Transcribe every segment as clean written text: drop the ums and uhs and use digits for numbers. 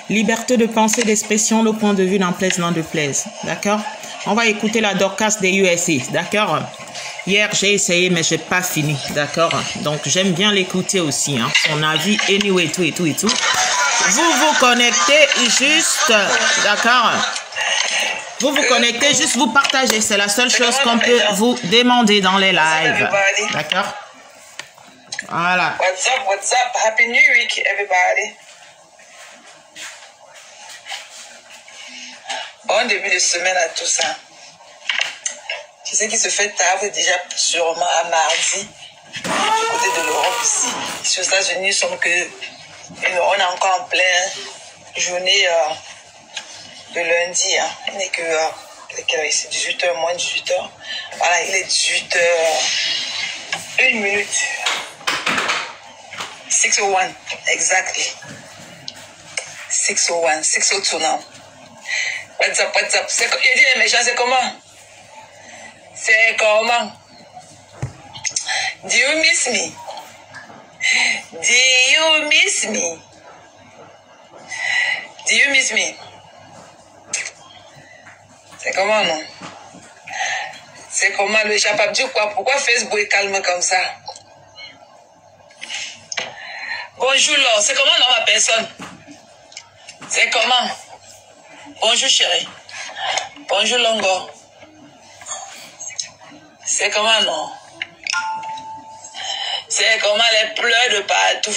Liberté de pensée, d'expression, le point de vue n'en plaise, n'en déplaise. D'accord? On va écouter la Dorcas des USA. D'accord? Hier, j'ai essayé, mais je n'ai pas fini. D'accord? Donc, j'aime bien l'écouter aussi. Hein. Son avis, anyway, tout et tout et tout. Vous vous connectez juste. D'accord? Vous vous connectez, juste vous partagez. C'est la seule chose qu'on peut vous demander dans les lives. D'accord? Voilà. What's up? What's up? Happy New Week, everybody. Bon début de semaine à tous. Hein. Je sais qu'il se fait tard, déjà sûrement à mardi, du côté de l'Europe ici. Ici aux États-Unis, on est encore en pleine journée de lundi. Hein. Il n'est que ici, 18h, moins 18h. Voilà, il est 18h, 1 minute. 6:01, exactly. 6:01, 6:02 now. What's up, what's up? Il dit les méchants, c'est comment? C'est comment? Do you miss me? Do you miss me? Do you miss me? C'est comment, non? C'est comment le chapap dit quoi? Pourquoi Facebook est calme comme ça? Bonjour, Laure. C'est comment, non, ma personne? C'est comment? Bonjour, chérie. Bonjour, Longo. C'est comment, non? C'est comment les pleurs de partout?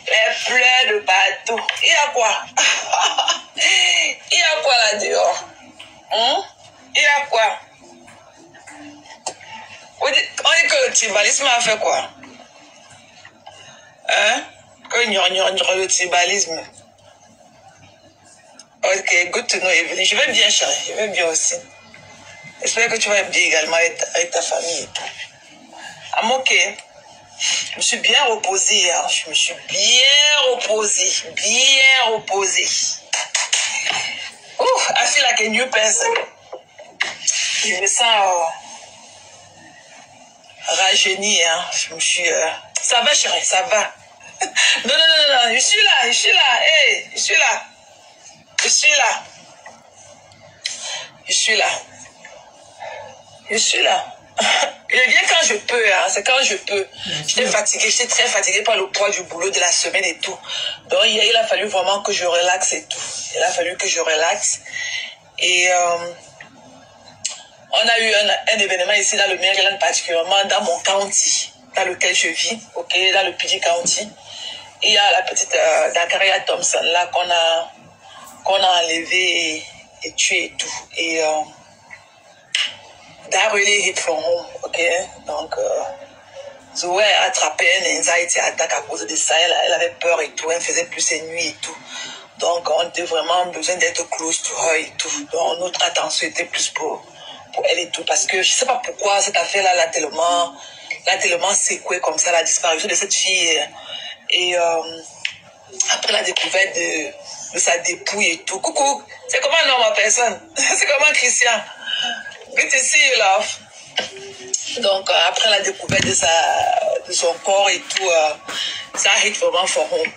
Les pleurs de partout. Il y a quoi? Il y a quoi là-dehors? Il y a quoi? On dit que le tribalisme a fait quoi? Hein? Que le tribalisme. Ok, good to know, Evelyn. Je vais bien, chérie. Je vais bien aussi. J'espère que tu vas bien également avec ta famille et tout. I'm ok. Je me suis bien reposée. Hein. Je me suis bien reposée. Bien reposée. Ouh, I feel like a new person. Je me sens rajeunie. Hein. Je me suis... Ça va, chérie, ça va. Non. Je suis là. Hey, je suis là. Je suis là. Je viens quand je peux, hein. C'est quand je peux. J'étais très fatiguée par le poids du boulot de la semaine et tout. Donc il a fallu vraiment que je relaxe et tout. Il a fallu que je relaxe. Et on a eu un événement ici dans le Maryland, particulièrement dans mon county, dans lequel je vis, ok, dans le PD County. Il y a la petite Dakaria Thompson là qu'on a enlevé et tué et tout. Et that really hit from home, ok? Donc, Zoé a attrapé un anxiety attack à cause de ça. Elle avait peur et tout. Elle faisait plus ses nuits et tout. Donc, on était vraiment besoin d'être close to her et tout. Donc, notre attention était plus pour elle et tout. Parce que je sais pas pourquoi cette affaire-là l'a tellement secouée comme ça, la disparition de cette fille. Et après la découverte de sa dépouille et tout. Coucou, c'est comment non ma personne? C'est comment Christian? Good to see you, love. Donc après la découverte de son corps et tout, ça hit vraiment for home.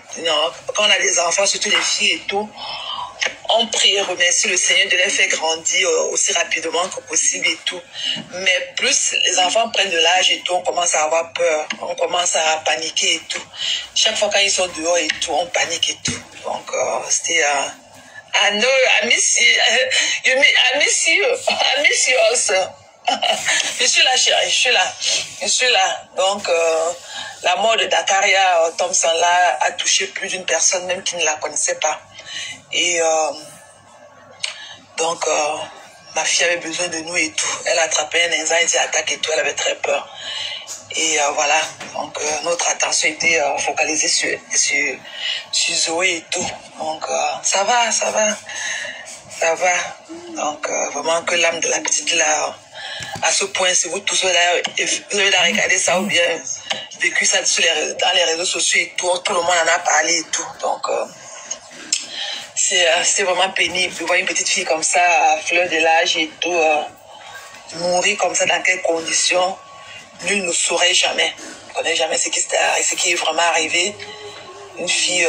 Quand on a des enfants, surtout les filles et tout, on prie et remercie le Seigneur de les faire grandir aussi rapidement que possible et tout. Mais plus les enfants prennent de l'âge et tout, on commence à avoir peur, on commence à paniquer et tout. Chaque fois quand ils sont dehors et tout, on panique et tout. Donc c'était... I know, I miss you. I miss you also. Je suis là, chérie, je suis là. Donc, la mort de Dakaria Thompson là a touché plus d'une personne, même qui ne la connaissait pas. Et donc, ma fille avait besoin de nous et tout. Elle a attrapé un anxiety attack et tout, elle avait très peur. Et voilà, donc notre attention était focalisée sur Zoé et tout. Donc, ça va. Donc, vraiment que l'âme de la petite là, à ce point, si vous tous vous avez regardé ça ou bien vécu ça dans les réseaux sociaux et tout le monde en a parlé et tout. Donc, c'est vraiment pénible de voir une petite fille comme ça, à fleur de l'âge et tout, mourir comme ça, dans quelles conditions. Nul ne saurait jamais. On ne connaît jamais ce qui est vraiment arrivé. Une fille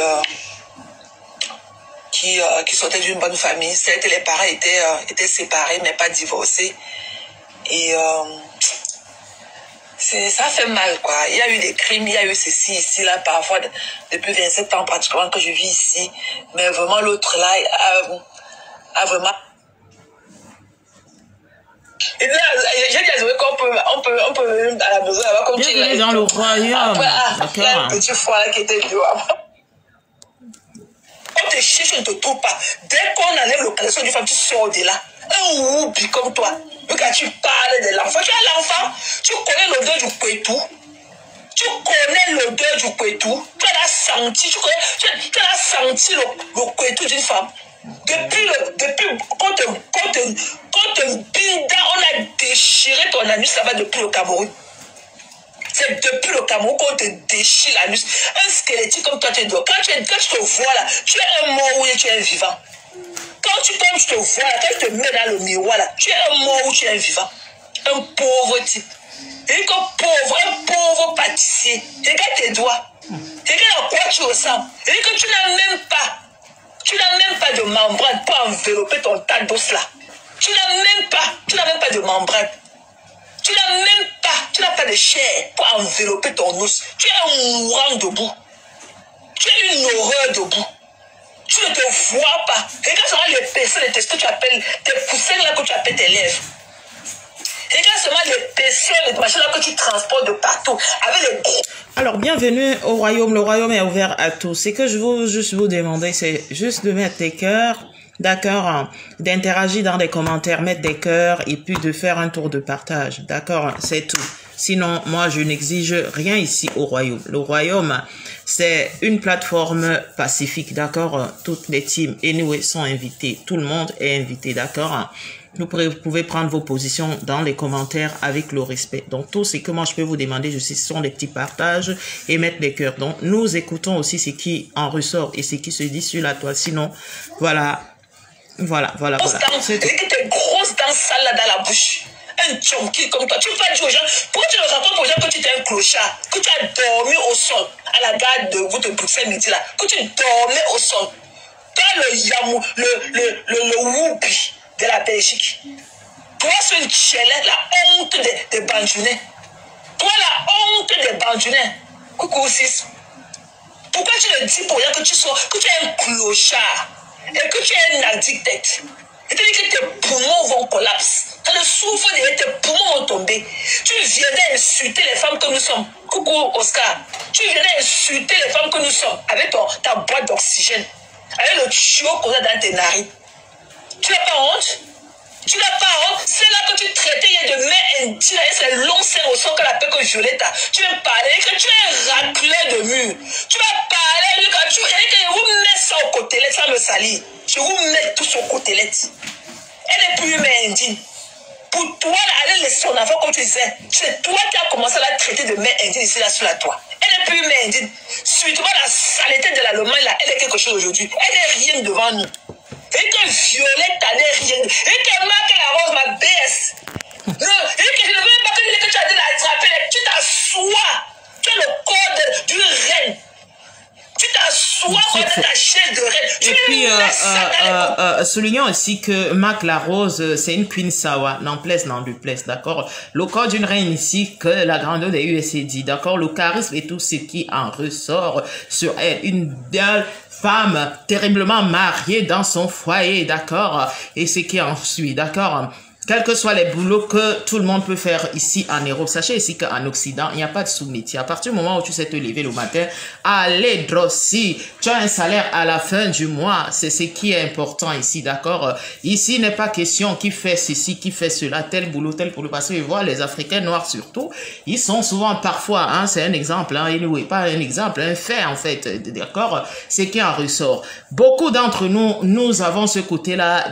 qui sortait d'une bonne famille. Certes, les parents étaient séparés, mais pas divorcés. Et ça fait mal, quoi. Il y a eu des crimes, il y a eu ceci, ici, là, parfois, depuis 27 ans pratiquement que je vis ici. Mais vraiment, l'autre, là, a vraiment... Et là, j'ai dit à Zoé qu'on peut à la maison, là-bas, comme tu l'as. Dans le royaume. Après, il y a un petit foie là qui était dehors. On te cherche, on ne te trouve pas. Dès qu'on enlève le caleçon du femme, tu sors de là. Un whoopi comme toi. Quand tu parles de l'enfant, tu as l'enfant, tu connais l'odeur du couetou. Tu connais l'odeur du couetou. Tu l'as senti, tu as senti le couetou d'une femme. Depuis quand te bida, on a déchiré ton anus, ça va depuis le Cameroun. C'est depuis le Cameroun qu'on te déchire l'anus. Un squelettique comme toi, tu dois. Quand je te vois là, tu es un mort ou tu es un vivant. Quand je te vois là, quand je te mets dans le miroir là, tu es un mort ou tu es un vivant. Un pauvre type. Et un pauvre pâtissier. Regarde tes doigts. Regarde à quoi tu ressembles. Et que tu n'as même pas de membrane pour envelopper ton tas d'os là. Tu n'as même pas de membrane. Tu n'as pas de chair pour envelopper ton os. Tu es un mourant debout. Tu es une horreur debout. Tu ne te vois pas. Regarde seulement l'épaisseur de ce que tu appelles, tes poussins là que tu appelles tes lèvres. Regarde seulement l'épaisseur de machins là que tu transportes de partout. Avec les gros. Alors, bienvenue au royaume. Le royaume est ouvert à tous. Ce que je veux juste vous demander, c'est juste de mettre des cœurs. D'accord, d'interagir dans les commentaires, mettre des cœurs et puis de faire un tour de partage. D'accord, c'est tout. Sinon, moi, je n'exige rien ici au royaume. Le royaume, c'est une plateforme pacifique. D'accord, toutes les teams anyway sont invitées. Tout le monde est invité. D'accord. Vous pouvez prendre vos positions dans les commentaires avec le respect. Donc, tout ce que moi, je peux vous demander, ce sont des petits partages et mettre des cœurs. Donc, nous écoutons aussi ce qui en ressort et ce qui se dit sur la toile. Sinon, voilà. C'est tes grosses dents sales là dans la bouche. Un junkie comme toi. Tu peux pas dire aux gens, pourquoi tu ne racontes aux gens que tu es un clochard, que tu as dormi au sol à la gare de vous de Bruxelles midi là, que tu dormais au sol. Toi, le yamou, le whoopi de la Belgique. Toi, ce tchelin, la honte des Bandjounais. Toi, la honte des Bandjounais. Coucou, sis. Pourquoi tu ne dis pour rien que tu es un clochard et que tu es un addicted? C'est-à-dire que tes poumons vont collapser. Quand le souffle derrière tes poumons vont tomber. Tu viens d'insulter les femmes que nous sommes. Coucou Oscar. Tu viens d'insulter les femmes que nous sommes avec ta boîte d'oxygène. Avec le tuyau qu'on a dans tes narines. Tu n'as pas honte? Tu n'as pas honte? C'est là que tu traitais il y a de mains indignes, c'est long sein au sang que la paix que Violette a. Tu veux parler que tu es un racleur de mur. Tu vas parler que je vous mets ça au côtelette sans me salir. Je vous mets tout sur côtelette. Elle est plus humaine indigne. Pour toi, elle est laissée son enfant comme tu disais. C'est toi qui as commencé à la traiter de main indigne ici là sur la toit. Elle est plus humaine indigne. Suitement la saleté de l'Allemagne là, elle est quelque chose aujourd'hui. Elle n'est rien devant nous. Et que Violette n'est rien. Et que Marc la Rose, ma baisse. Non, et que je ne veux même pas que tu as dit l'attraper. Tu t'assois. Tu as le corps d'une reine. Tu t'assois dans ta chaise de reine. Et puis, soulignons aussi que Marc la Rose, c'est une Queen Sawa, non place, non duplex, d'accord. Le corps d'une reine ici, que la grandeur des USAID, d'accord. Le charisme et tout ce qui en ressort sur elle. Une belle femme terriblement mariée dans son foyer, d'accord. Et ce qui en suit, d'accord. Quels que soient les boulots que tout le monde peut faire ici en Europe, sachez ici qu'en Occident, il n'y a pas de sous-métier. À partir du moment où tu sais te lever le matin, allez drossi, tu as un salaire à la fin du mois. C'est ce qui est important ici, d'accord? Ici n'est pas question qui fait ceci, qui fait cela, tel boulot. Parce que voir les Africains noirs surtout, ils sont souvent parfois, hein, c'est un exemple, hein, anyway, pas un exemple, un fait en fait, d'accord? C'est qui en ressort. Beaucoup d'entre nous, nous avons ce côté-là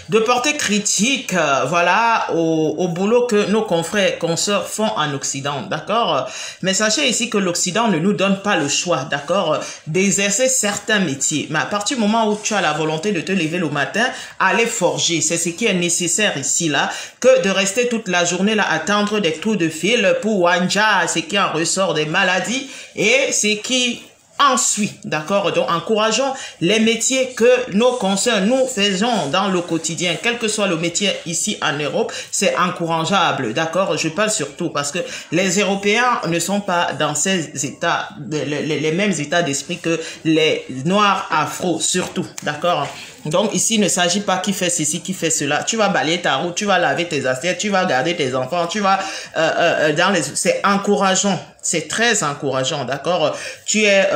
de portée critique, voilà, au boulot que nos confrères et consoeurs font en Occident, d'accord? Mais sachez ici que l'Occident ne nous donne pas le choix, d'accord, d'exercer certains métiers. Mais à partir du moment où tu as la volonté de te lever le matin, aller forger, c'est ce qui est nécessaire ici, là, que de rester toute la journée là, attendre des coups de fil pour Wanja, ce qui en ressort des maladies et ce qui ensuite, d'accord? Donc, encourageons les métiers que nos concerts, nous faisons dans le quotidien, quel que soit le métier ici en Europe, c'est encourageable, d'accord? Je parle surtout parce que les Européens ne sont pas dans ces états, les mêmes états d'esprit que les Noirs afro, surtout, d'accord? Donc, ici, il ne s'agit pas qui fait ceci, qui fait cela. Tu vas balayer ta route, tu vas laver tes assiettes, tu vas garder tes enfants, tu vas dans les... C'est encourageant. C'est très encourageant, d'accord? Tu es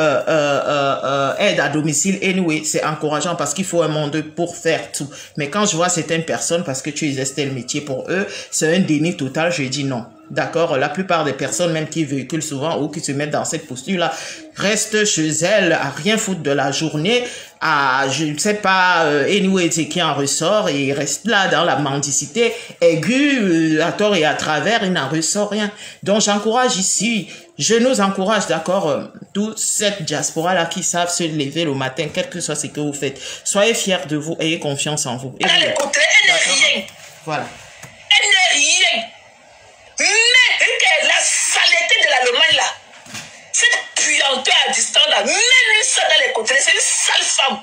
aide à domicile, anyway, c'est encourageant parce qu'il faut un monde pour faire tout. Mais quand je vois certaines personnes, parce que tu exerces tel métier pour eux, c'est un déni total, je dis non. D'accord, la plupart des personnes même qui véhiculent souvent ou qui se mettent dans cette posture-là restent chez elles à rien foutre de la journée, à je ne sais pas, anyway, qui en ressort et ils restent là dans la mendicité aiguë, à tort et à travers, il n'en ressort rien. Donc j'encourage ici, je nous encourage, d'accord, toute cette diaspora-là qui savent se lever le matin, quel que soit ce que vous faites. Soyez fiers de vous, ayez confiance en vous. Elle n'est rien. Voilà. Elle n'est rien. Mais la saleté de l'Allemagne là, cette puanteur à distance là, même ça dans les côtés, c'est une sale femme.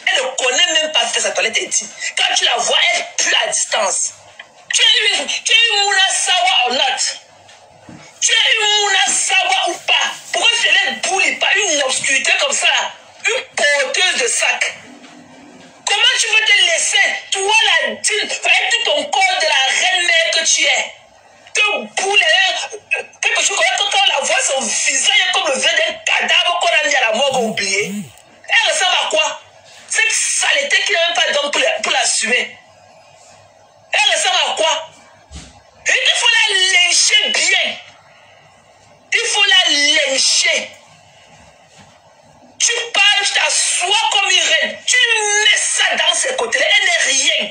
Elle ne connaît même pas faire sa toilette intime. Quand tu la vois, elle pue à distance. Tu es une Mouna Sawa ou not? Tu es une Mouna Sawa ou pas? Pourquoi tu ne boules pas une obscurité comme ça? Une porteuse de sac. Comment tu veux te laisser, toi la dîne, avec tout ton corps de la reine-mère que tu es? Te bouler, quelque chose comme quand on la voit, son visage est comme le verre d'un cadavre qu'on a mis à la morgue oublié. Elle ressemble à quoi? Cette saleté qui n'a même pas d'homme pour l'assumer. Elle ressemble à quoi? Il faut la lyncher bien. Il faut la lyncher. Tu parles, tu t'assois comme une reine. Tu mets ça dans ses côtés. Elle n'est rien.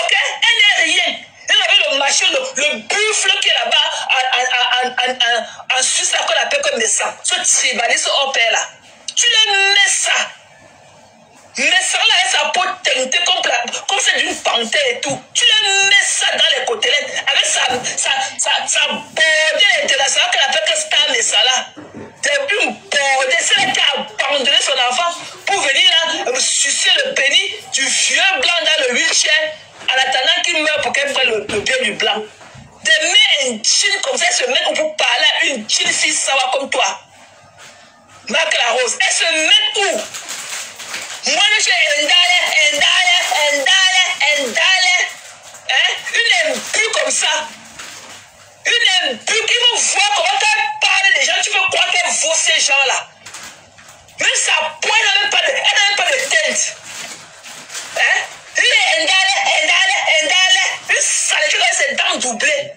Ok? Elle n'est rien. Elle avait le machin, le buffle qui est là-bas en Suisse, là qu'on appelle comme des sangs. Ce tribalisme au père là. Tu le mets ça. Mais ça là, sa peau teintée comme c'est d'une panthère et tout. Tu le mets ça dans les côtelettes avec sa bordée internationale qu'elle appelle que Star et ça là. C'est une bordée. C'est elle qui a abandonné son enfant pour venir là sucer le pénis du vieux blanc dans le wheelchair en attendant qu'il meure pour qu'elle prenne le bien du blanc. De mettre un jean comme ça, se mettre pour parler à une jean fille sawa comme toi. Marc la Rose, elle se met où? Moi, je suis hein? Une impure comme ça. Une impure qui veut voir comment tu parles des gens, tu veux croire qu'elle vaut ces gens-là. Même sa pointe n'a même pas de teinte. Hein? Une saleté dans ses dents doublées,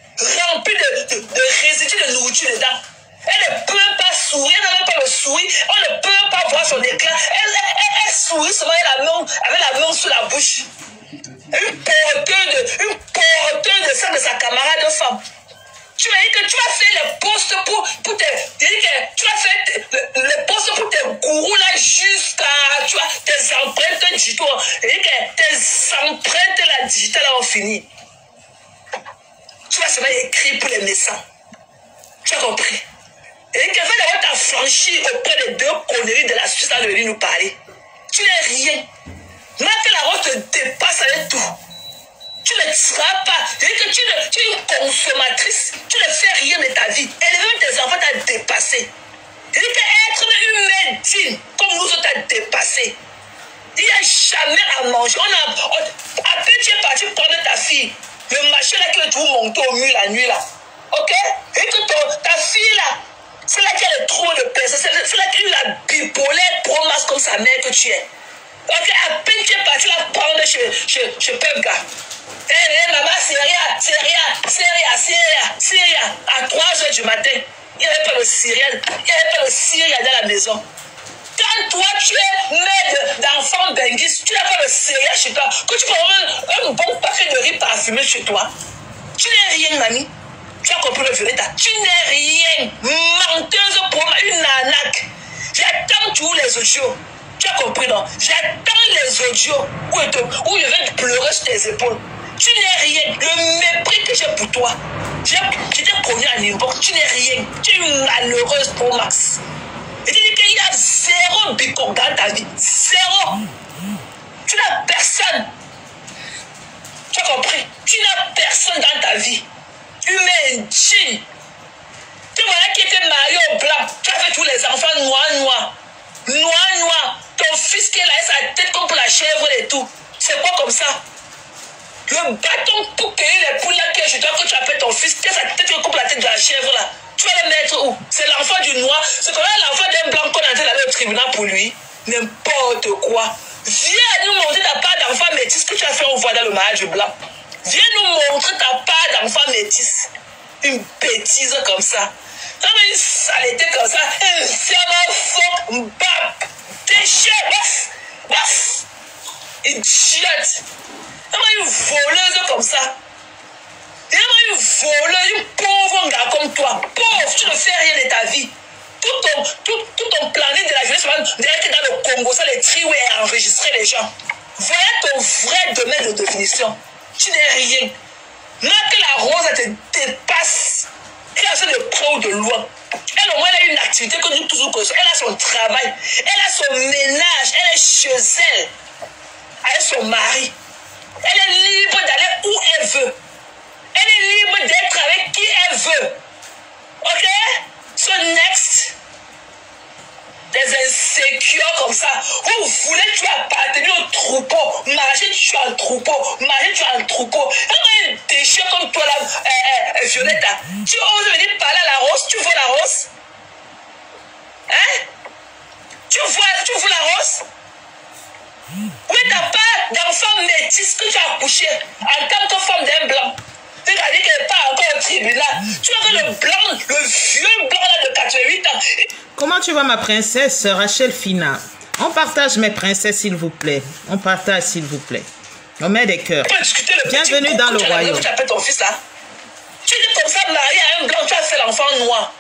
remplie de résidus de nourriture dedans. Elle ne peut même pas sourire, elle n'a même pas le sourire, on ne peut même pas voir son éclat. Elle sourit seulement avec la main sous la bouche. Une porteuse de sang de sa camarade de femme. Tu m'as dit que tu vas faire les postes pour tes... Tu vas faire les postes pour tes gourous là jusqu'à... Tu vois, tes empreintes digitales. Tes empreintes là, digitales là ont fini. Tu vas seulement écrire pour les naissants. Tu as compris? Et que fait d'avoir ta franchie auprès des deux conneries de la Suisse dans le venir nous parler. Tu n'es rien. Marc la Rose te dépasse avec tout. Tu ne seras pas. Tu es une consommatrice. Tu ne fais rien de ta vie. Élever tes enfants t'a dépassé. Être une mère digne comme nous autres t'a dépassé. Il n'y a jamais à manger. À peine tu es parti prendre ta fille. Le machin là qui va tout monter au mur la nuit là. Ok? Et que ta fille là. C'est là qu'il y a le trou de personne. C'est là qu'il y a la bipolaire promasse comme sa mère que tu es. Ok, à peine tu es parti la prendre chez Pepga. Eh, maman, Syria. À 3h du matin, il n'y avait pas le Syria dans la maison. Quand toi, tu es mère d'enfant benguis, tu n'as pas le Syria chez toi, que tu prends un bon paquet de riz parfumé chez toi. Tu n'es rien, mamie. Tu as compris le violetta. Tu n'es rien. Menteuse pour moi, une arnaque. J'attends tous les audios. Tu as compris, non? J'attends les audios où je vais pleurer sur tes épaules. Tu n'es rien. Le mépris que j'ai pour toi. Je t'ai connu à Nimbourg. Tu n'es rien. Tu es une malheureuse pour Max. Et tu dis qu'il y a zéro bicom dans ta vie. Zéro. Tu n'as personne. Tu as compris? Tu n'as personne dans ta vie. Tu mets un jean. Tu vois qui était marié au blanc. Tu as fait tous les enfants noirs. Ton fils qui est là, sa tête comme pour la chèvre et tout. C'est quoi comme ça? Le bâton pour cueillir les poules là que je dois que tu appelles ton fils, qui a sa tête comme la tête de la chèvre là. Tu vas le mettre où? C'est l'enfant du noir. C'est quand même l'enfant d'un blanc qu'on est en train d'aller au tribunal pour lui. N'importe quoi. Viens nous montrer ta part d'enfant métis que tu as fait au voie dans le mariage du blanc. Viens nous montrer ta part d'enfant métis. Une bêtise comme ça. Une saleté comme ça. Un fiable fuck, mbap, déchet, waf. Idiote. Une voleuse comme ça. Une voleuse, une pauvre gars comme toi. Pauvre, tu ne fais rien de ta vie. Tout ton planète de la jeunesse, dirait que dans le Congo, ça les trier et enregistrer les gens. Voilà ton vrai domaine de définition. Tu n'es rien. Moi, que la rose, elle te dépasse. Elle a ça de près ou de loin. Elle, au moins, elle a une activité que nous toujours connaissons. Elle a son travail. Elle a son ménage. Elle est chez elle. Avec son mari. Elle est libre d'aller où elle veut. Elle est libre d'être avec qui elle veut. Ok? So next. Des insécures comme ça. Vous voulez, tu appartenir au troupeau. Marcher, tu es un troupeau. Marcher, tu es un troupeau. Un déchet comme toi là, Violette. Tu oses venir parler à la rose. Tu vois la rose? Hein? Tu vois la rose? Oui, tu n'as pas d'enfant métis que tu as accouché en tant que femme d'un blanc. Tu as dit qu'elle n'est pas encore au tribunal. Tu as le blanc, le vieux blanc là de 88 ans. Comment tu vas, ma princesse Rachel Fina? On partage, mes princesses, s'il vous plaît. On partage, s'il vous plaît. On met des cœurs. Bienvenue dans le royaume. Tu appelles ton fils là. Tu es comme ça marié à un blanc, tu as fait l'enfant noir.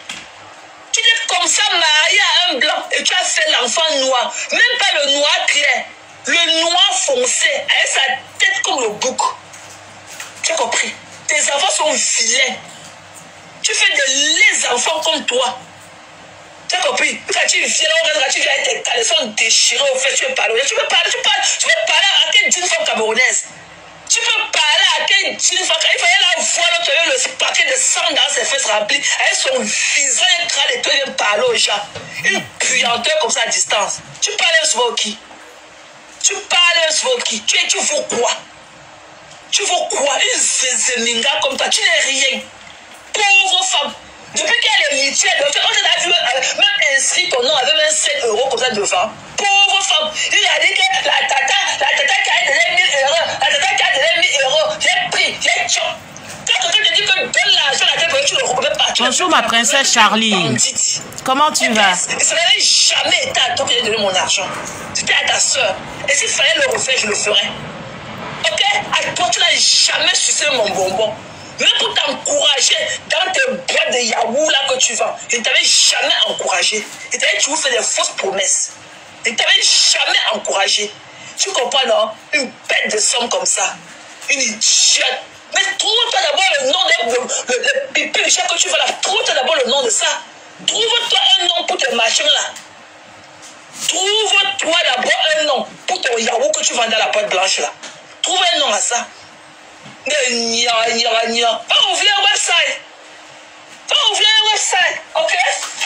Tu es comme ça marié à un blanc et tu as fait l'enfant noir. Même pas le noir clair. Le noir foncé, avec sa tête comme le bouc. Tu as compris? Tes enfants sont vilains. Tu fais les enfants comme toi. Tu as compris? Quand tu viens, tu viens avec tes caleçons déchirés au fait, tu veux parler. Tu veux parler à quelle jeune femme camerounaise? Tu peux parler à quelle jeune femme? Il fallait la voir, tu avais le paquet de sang dans ses fesses remplis, avec son visage crâne et toi, il vient parler aux gens. Une puanteur comme ça à distance. Tu parles un smoky. Tu parles un smoky. Tu vaux quoi? Tu vaux quoi? Une zézéninga comme toi. Tu n'es rien. Pauvre femme. Depuis qu'elle est mutuelle, on t'a vu même inscrit ton nom avec 27 € comme ça devant. Pauvre femme. Il a dit que la tata qui a donné 1000 €. La tata qui a donné 1000 €. J'ai pris, j'ai tchop. Quand quelqu'un te dit que donne l'argent à quelqu'un, tu ne le reconnais pas. Bonjour ma princesse Charlie. Comment tu vas? Ça n'avait jamais été à toi que j'ai donné mon argent. C'était à ta soeur. Et s'il fallait le refaire, je le ferais. Ok? À toi, tu n'as jamais sucé mon bonbon. Même pour t'encourager dans tes boîtes de yaourt là que tu vends. Je ne t'avais jamais encouragé. Je t'avais toujours fait des fausses promesses. Je ne t'avais jamais encouragé. Tu comprends, non? Une bête de somme comme ça. Une idiote. Mais trouve-toi d'abord le nom de pipi de chat que tu veux là. Trouve-toi d'abord le nom de ça. Trouve-toi un nom pour tes machins là. Trouve-toi d'abord un nom pour ton yaourt que tu vends dans la boîte blanche là. Trouve un nom à ça. Va ouvrir un website. Va ouvrir un website. Ok?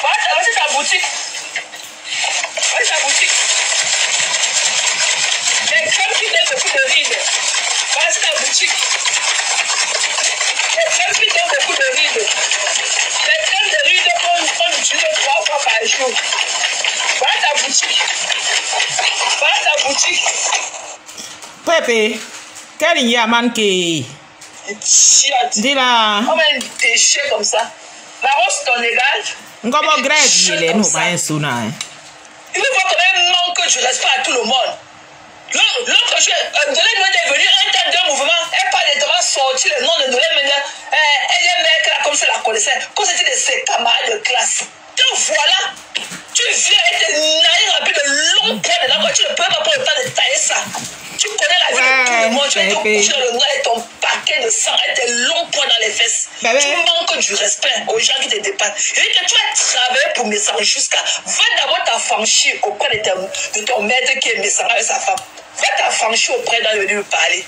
Voici ta boutique. Voici ta boutique. Les crèmes qui donnent beaucoup de rides. Voici ta boutique. Les crèmes qui donnent beaucoup de rides. Les crèmes de rides qu'on utilise 3 fois par jour. Voilà ta boutique. Voilà ta boutique. Pepe, quel y a manqué? Dis-la. On met un déchet comme ça. La rose ton égal. On va grève, nous, pas un souna. Il faut quand même manque du respect à tout le monde. L'autre jour, Ndolé est venu un tas de mouvement. Elle parle de sortir le nom de Ndolé maintenant. Elle est mec là comme ça la connaissait. Comme c'était de ses camarades de classe. Donc voilà. Tu viens avec tes naïfs remplis de longs points dedans. Tu ne peux pas prendre le temps de tailler ça. Tu connais la vie de tout le monde. Tu es couché dans le noir et ton paquet de sang et tes longs points dans les fesses. Tu manques du respect aux gens qui te dépassent. Et que tu as travaillé pour Messara jusqu'à... Va d'abord t'affranchir auprès de ton maître qui est Messara avec sa femme. Va t'affranchir auprès d'elle et lui parler.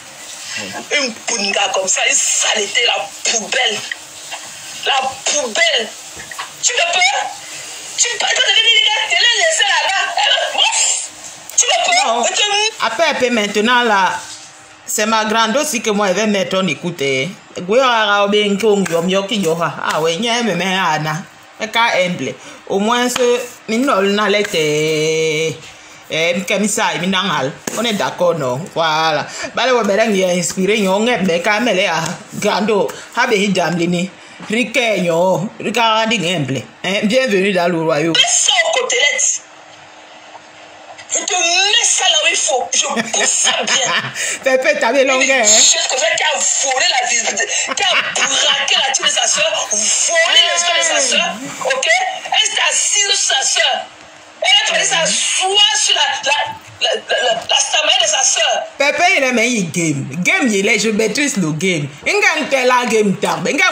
Une punga comme ça, une saleté, la poubelle. La poubelle. Tu me peur? Tu l'as laissé là-bas. Tu me peur? Après, maintenant, là, c'est ma grande aussi que moi, je vais mettre en écoute. Au moins, on est d'accord, non? Voilà. Inspiré, bienvenue dans le royaume. Je te mets ça là où il faut. Je pousse ça bien. Pépé, t'avais longueur. Juste comme ça, qui a volé la visite, qui a braqué la tête de sa soeur, volé l'espoir de sa soeur. Ok? Elle s'est assise sur sa soeur. Elle a fallu s'asseoir sur la stamelle de sa soeur. Pépé, il aime un game. Game, il est, je maîtrise le game. Il y a un tel game tab. Il y a un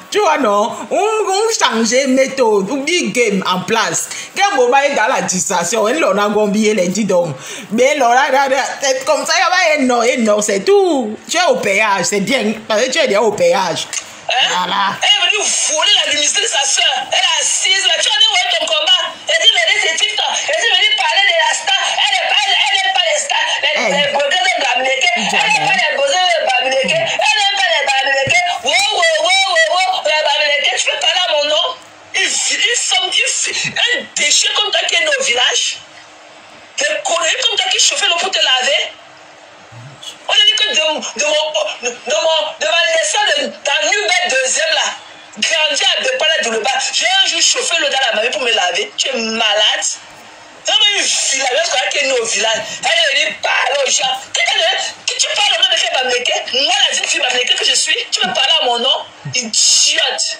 tu vois, non? On change méthode, on dit game en place. Quand on va dans la distraction, on a gombillé les didons. Mais là, c'est comme ça, il y a un non, c'est tout. Tu es au péage, c'est bien. Parce que tu es déjà au péage. Voilà. Elle est venue voler la luminosité de sa soeur. Elle est assise là. Tu as dit où est ton combat? Elle dit venez c'est TikTok. Elle dit venez parler de la star. Elle n'aime pas les stars. Les bosés de Bamileke. Elle n'aime pas les bosés de Bamileke. Elle n'aime pas les Bamileke. Les Bamileke. Tu peux parler à mon nom? Un déchet comme toi qui est dans le village. Des conneries comme toi qui chauffait l'eau pour te laver. On a dit que de ma naissance dans Nubet deuxième là, grandi à Bepala de Louba, j'ai un jour chauffé l'eau dans la mamie pour me laver. Tu es malade. C'est une villageoise qui est née au village. Elle est venue parler aux gens. Tu parles au nom de fille Bamileke? Moi, la petite fille Bamileke que je suis, tu veux parler à mon nom? Idiote.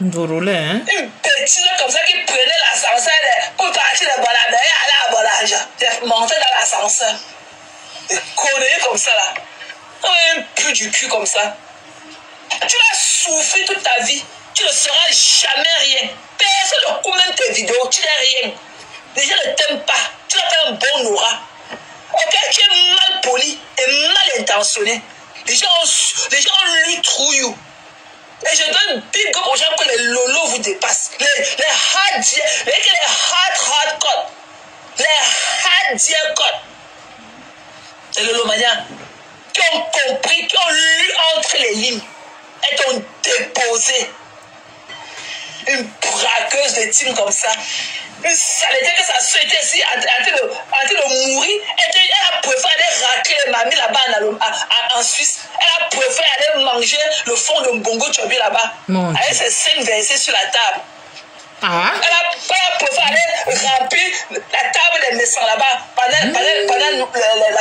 Hein? Une bêtise comme ça qui prenait l'ascenseur pour partir de Bolade et aller à Bolage. Monter dans l'ascenseur. Des conneries comme ça là. Un peu du cul comme ça. Tu vas souffrir toute ta vie. Tu ne seras jamais rien. Personne ne commente tes vidéos. Tu n'es rien. Les gens ne t'aiment pas. Tu n'as pas un bon aura. Ok, tu es mal poli et mal intentionné. Les gens luttent through you. Et je donne big up aux gens que les lolos vous dépassent. Les hard codes. Les hard codes. Les lolomaniens qui ont compris, qui ont lu entre les lignes et qui ont déposé une braqueuse de team comme ça. Une saleté que sa soeur était ici en train de mourir. Elle a préféré aller racler les mamies là-bas en Suisse. Elle a préféré aller manger le fond de Mbongo Tchobi là-bas. Avec ses 5 versets sur la table. Elle a préféré aller remplir la table des maisons là-bas pendant la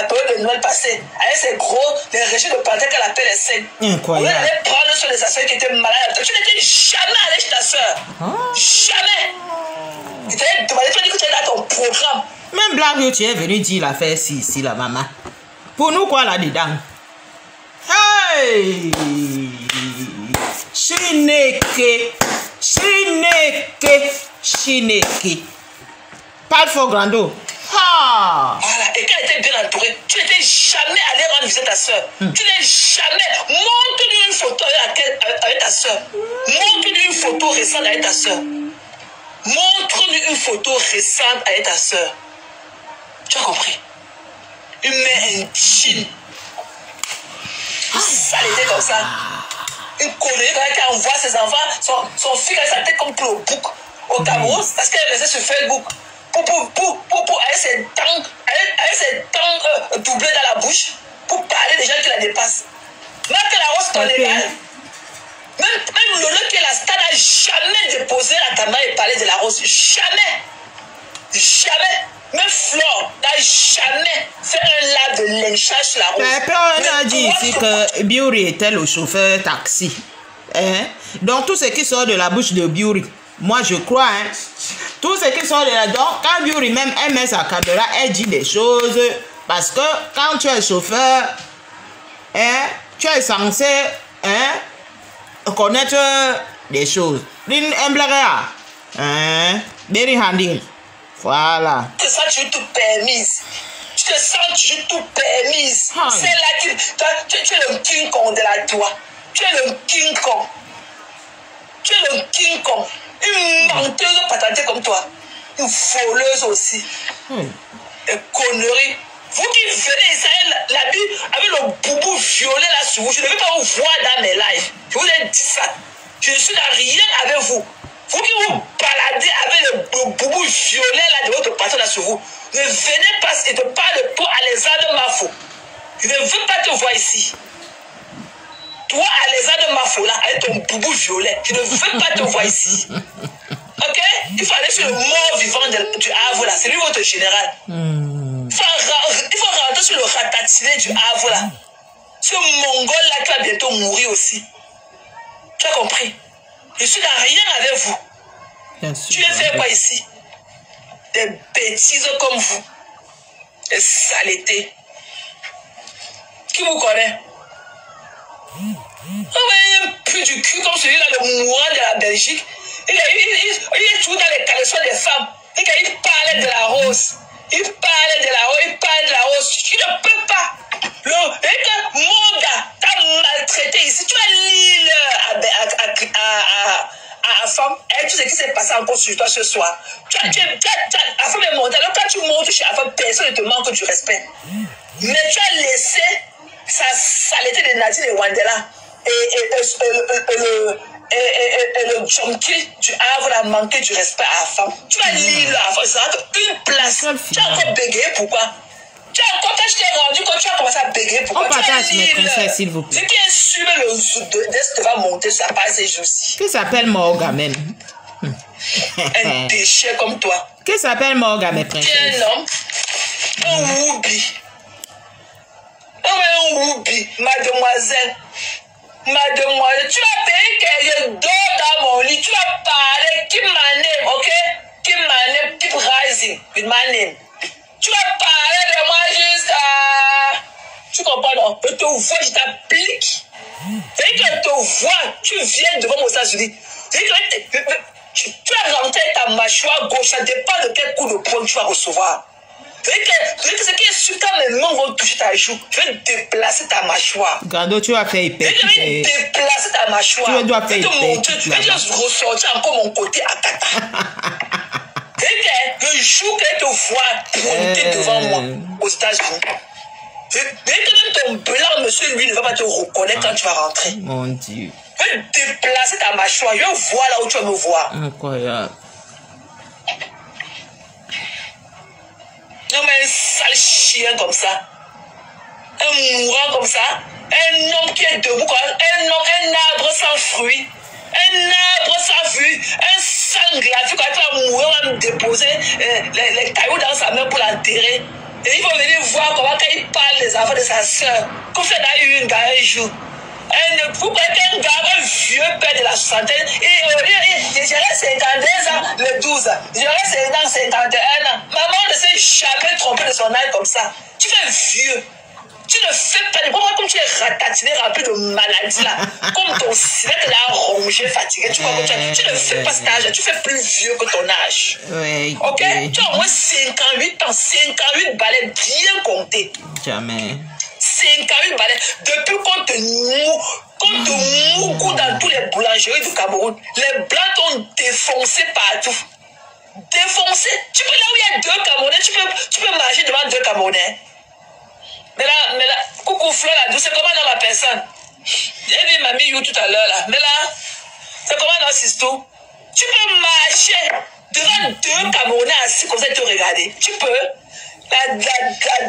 période de Noël passée. Avec ses gros, les régimes de plantain qu'elle appelle les seins. Incroyable. Elle allait prendre sur les soeurs qui étaient malades. Tu n'étais jamais allé chez ta soeur. Jamais. Tu t'avais demandé, tu as dit que tu étais dans ton programme. Même Blague, tu es venu dire l'affaire ici, la maman. Pour nous, quoi là-dedans? Hey! Chineke. Parle fort, Grando. Voilà, et qu'elle était bien entourée. Tu n'étais jamais allé rendre visite à ta soeur. Tu n'es jamais. Montre-lui une photo avec ta soeur. Montre-lui une photo récente avec ta soeur. Montre-lui une photo récente avec ta soeur. Tu as compris? Une main intime. Une saleté comme ça. Une connerie qui envoie ses enfants, son fils avec sa tête comme pour le bouc au Cameroun, parce qu'elle est restée sur Facebook pour avec ses dents doublées dans la bouche, pour parler des gens qui la dépassent. Même que la rose tolérale, même Lolo qui est la star n'a jamais déposé la caméra et parlé de la rose. Jamais. Même Flore n'a jamais fait un lave de lynchage sur la rose. On a dit ici que Biuri était le chauffeur taxi. Donc tout ce qui sort de la bouche de Biuri, moi je crois, tout ce qui sort de la... Donc quand Biuri même elle met sa caméra, elle dit des choses. Parce que quand tu es chauffeur, tu es censé hein, connaître des choses. Un blagueur, hein, Berry Handil. Voilà. Tu te sens toujours tout permise. Tu te sens toujours tout permise. C'est là que tu es le King Kong de la toi. Tu es le King Kong. Tu es le King Kong. Une menteuse patentée comme toi. Une voleuse aussi. Une connerie. Vous qui venez Israël, la Bible, avec le boubou violet là sur vous, je ne vais pas vous voir dans mes lives. Je vous ai dit ça. Je ne suis là rien avec vous. Vous qui vous baladez avec le boubou violet là de votre patron là sur vous, ne venez pas et ne parle pas à Alexandre Mafo. Je ne veux pas te voir ici. Toi, Alexandre Mafo là, avec ton boubou violet, je ne veux pas te voir ici. Ok? Il faut aller sur le mort vivant du Havre là, c'est lui votre général. Il faut rentrer sur le ratatiné du Havre là. Ce mongol là qui va bientôt mourir aussi. Tu as compris? Je suis là rien avec vous. Bien sûr, tu viens faire quoi ici? Des bêtises comme vous. Des saletés. Qui vous connaît? Un peu du cul comme celui-là, le mourant de la Belgique. Il est toujours dans les caleçons des femmes. Il parlait de la rose. Il parlait de la rose. Tu ne peux pas. Mon gars, t'as maltraité ici. Tu as l'île à femme. Et tu sais ce qui s'est passé encore sur toi ce soir. La femme est montée. Alors quand tu montes chez la femme, personne ne te manque du respect. Mais tu as laissé sa saleté de Nadine et Wandela et le junkie du Havre a manqué du respect à la femme. Tu vas lire la femme, ça va une place. Tu as encore bégayé, pourquoi? Tu as encore, quand je t'ai rendu, quand tu as commencé à bégayer, pourquoi? On partage mes princesses, s'il vous plaît. C'est qui est sûr le va monter sur la page ces jours-ci. Qui s'appelle Morga même? Un déchet comme toi. Qui s'appelle Morga, mes princesses? Tu es un homme, un woubi. Un woubi, mademoiselle. Mademoiselle, tu vas payer que je dors dans mon lit. Tu vas parler, keep my name, ok? Keep my name, keep rising with my name. Tu vas parler de moi jusqu'à... Tu comprends, non? Je te vois, je t'applique. Dès que je te vois, tu viens devant mon États-Unis. Tu vas rentrer ta mâchoire gauche, ça dépend de quel coup de poing tu vas recevoir. Ce qui est sûr, quand mes mains vont toucher ta joue, je vais déplacer ta mâchoire. Gado, tu vas faire hyper. Je vais déplacer ta mâchoire. Tu dois faire hyper. Je vais juste ressortir encore mon côté à tata. Le jour qu'elle te voit pointer devant moi aux États-Unis, dès que même ton blanc monsieur, lui, ne va pas te reconnaître quand tu vas rentrer. Mon Dieu. Je vais déplacer ta mâchoire. Je vais voir là où tu vas me voir. Incroyable. Non, mais un sale chien comme ça, un mourant comme ça, un homme qui est debout, un arbre sans fruits, un sanglant, quand il va mourir, on va me déposer les cailloux dans sa main pour l'enterrer. Et il faut venir voir comment quand il parle des enfants de sa soeur, qu'on fait là une gars un jour. Vous prêtez un gars, un vieux père de la soixantaine, et j'aurais 52 ans le 12, j'aurais 51 ans. Maman ne s'est jamais trompée de son âge comme ça. Tu fais vieux. Tu ne fais pas de... Pourquoi comme tu es ratatiné, rempli de maladies là, comme ton squelette là rongé, fatigué, tu ne fais pas cet âge, tu fais plus vieux que ton âge. Oui. Ok? Tu as au moins 58 ans, 58 balais bien comptés. Jamais. 58 balais. Depuis qu'on te moukou dans tous les boulangeries du Cameroun, les blancs t'ont défoncé partout. Défoncé. Tu peux là où il y a deux Camerounais, tu peux marcher devant deux Camerounais. Mais là, coucou Flo, là, c'est comment dans ma personne? J'ai vu Mamie You tout à l'heure là. Mais là, c'est comment dans Sisto? Tu peux marcher devant deux Camerounais assis comme ça et te regarder. Tu peux. La